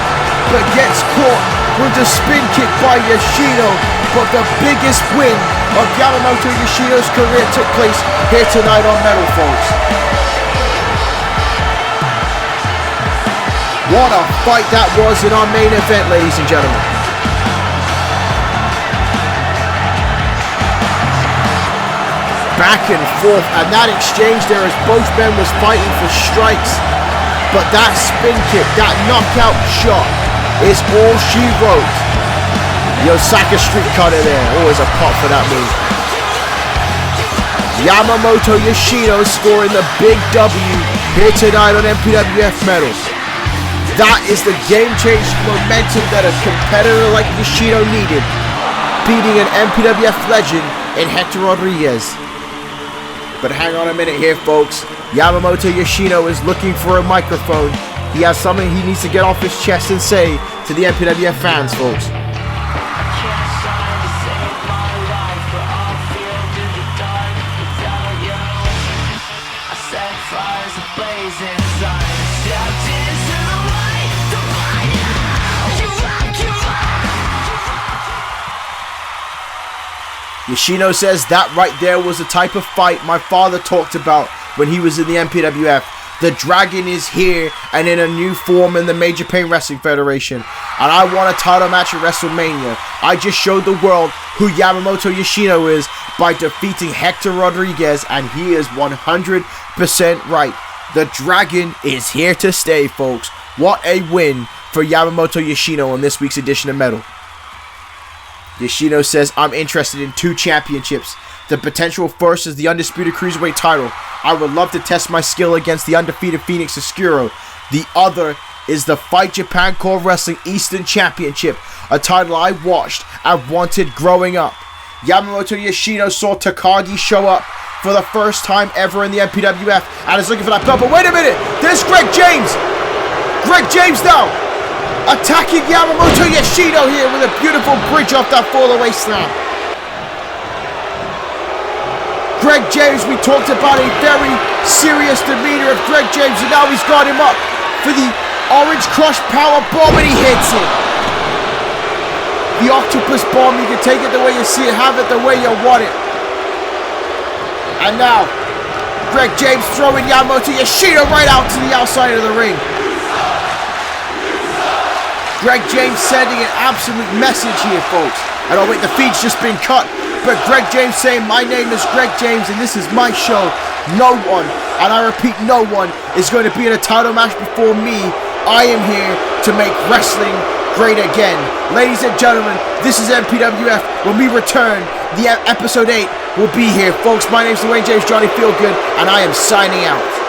but gets caught with the spin kick by Yoshino. But the biggest win of Yamamoto Yoshino's career took place here tonight on Metal, folks. What a fight that was in our main event, ladies and gentlemen. Back and forth, and that exchange there as both men was fighting for strikes. But that spin kick, that knockout shot is all she wrote. The Osaka Street Cutter there, always a pop for that move. Yamamoto Yoshino scoring the big W here tonight on MPWF Metal. That is the game-changing momentum that a competitor like Yoshino needed, beating an MPWF legend in Hector Rodriguez. But hang on a minute here, folks. Yamamoto Yoshino is looking for a microphone. He has something he needs to get off his chest and say to the MPWF fans, folks. Yoshino says that right there was the type of fight my father talked about when he was in the MPWF. The Dragon is here and in a new form in the Major Pain Wrestling Federation. And I want a title match at WrestleMania. I just showed the world who Yamamoto Yoshino is by defeating Hector Rodriguez, and he is 100% right. The Dragon is here to stay, folks. What a win for Yamamoto Yoshino on this week's edition of Metal. Yoshino says, I'm interested in 2 championships. The potential first is the Undisputed Cruiserweight title. I would love to test my skill against the undefeated Phoenix Oscuro. The other is the Fight Japan Core Wrestling Eastern Championship, a title I watched and wanted growing up. Yamamoto Yoshino saw Takagi show up for the first time ever in the MPWF and is looking for that belt. But wait a minute, there's Greg James! Greg James now attacking Yamamoto Yoshino here with a beautiful bridge off that fall-away slam. Greg James, we talked about a very serious demeanor of Greg James, and now he's got him up for the Orange Crush Power Bomb, and he hits it. The Octopus Bomb, you can take it the way you see it, have it the way you want it. And now, Greg James throwing Yamamoto Yoshino right out to the outside of the ring. Greg James sending an absolute message here, folks. And oh wait, the feed's just been cut. But Greg James saying, my name is Greg James and this is my show. No one, and I repeat, no one is going to be in a title match before me. I am here to make wrestling great again. Ladies and gentlemen, this is MPWF. When we return, the episode 8 will be here, folks. My name is Dwayne James, Johnny Feelgood, and I am signing out.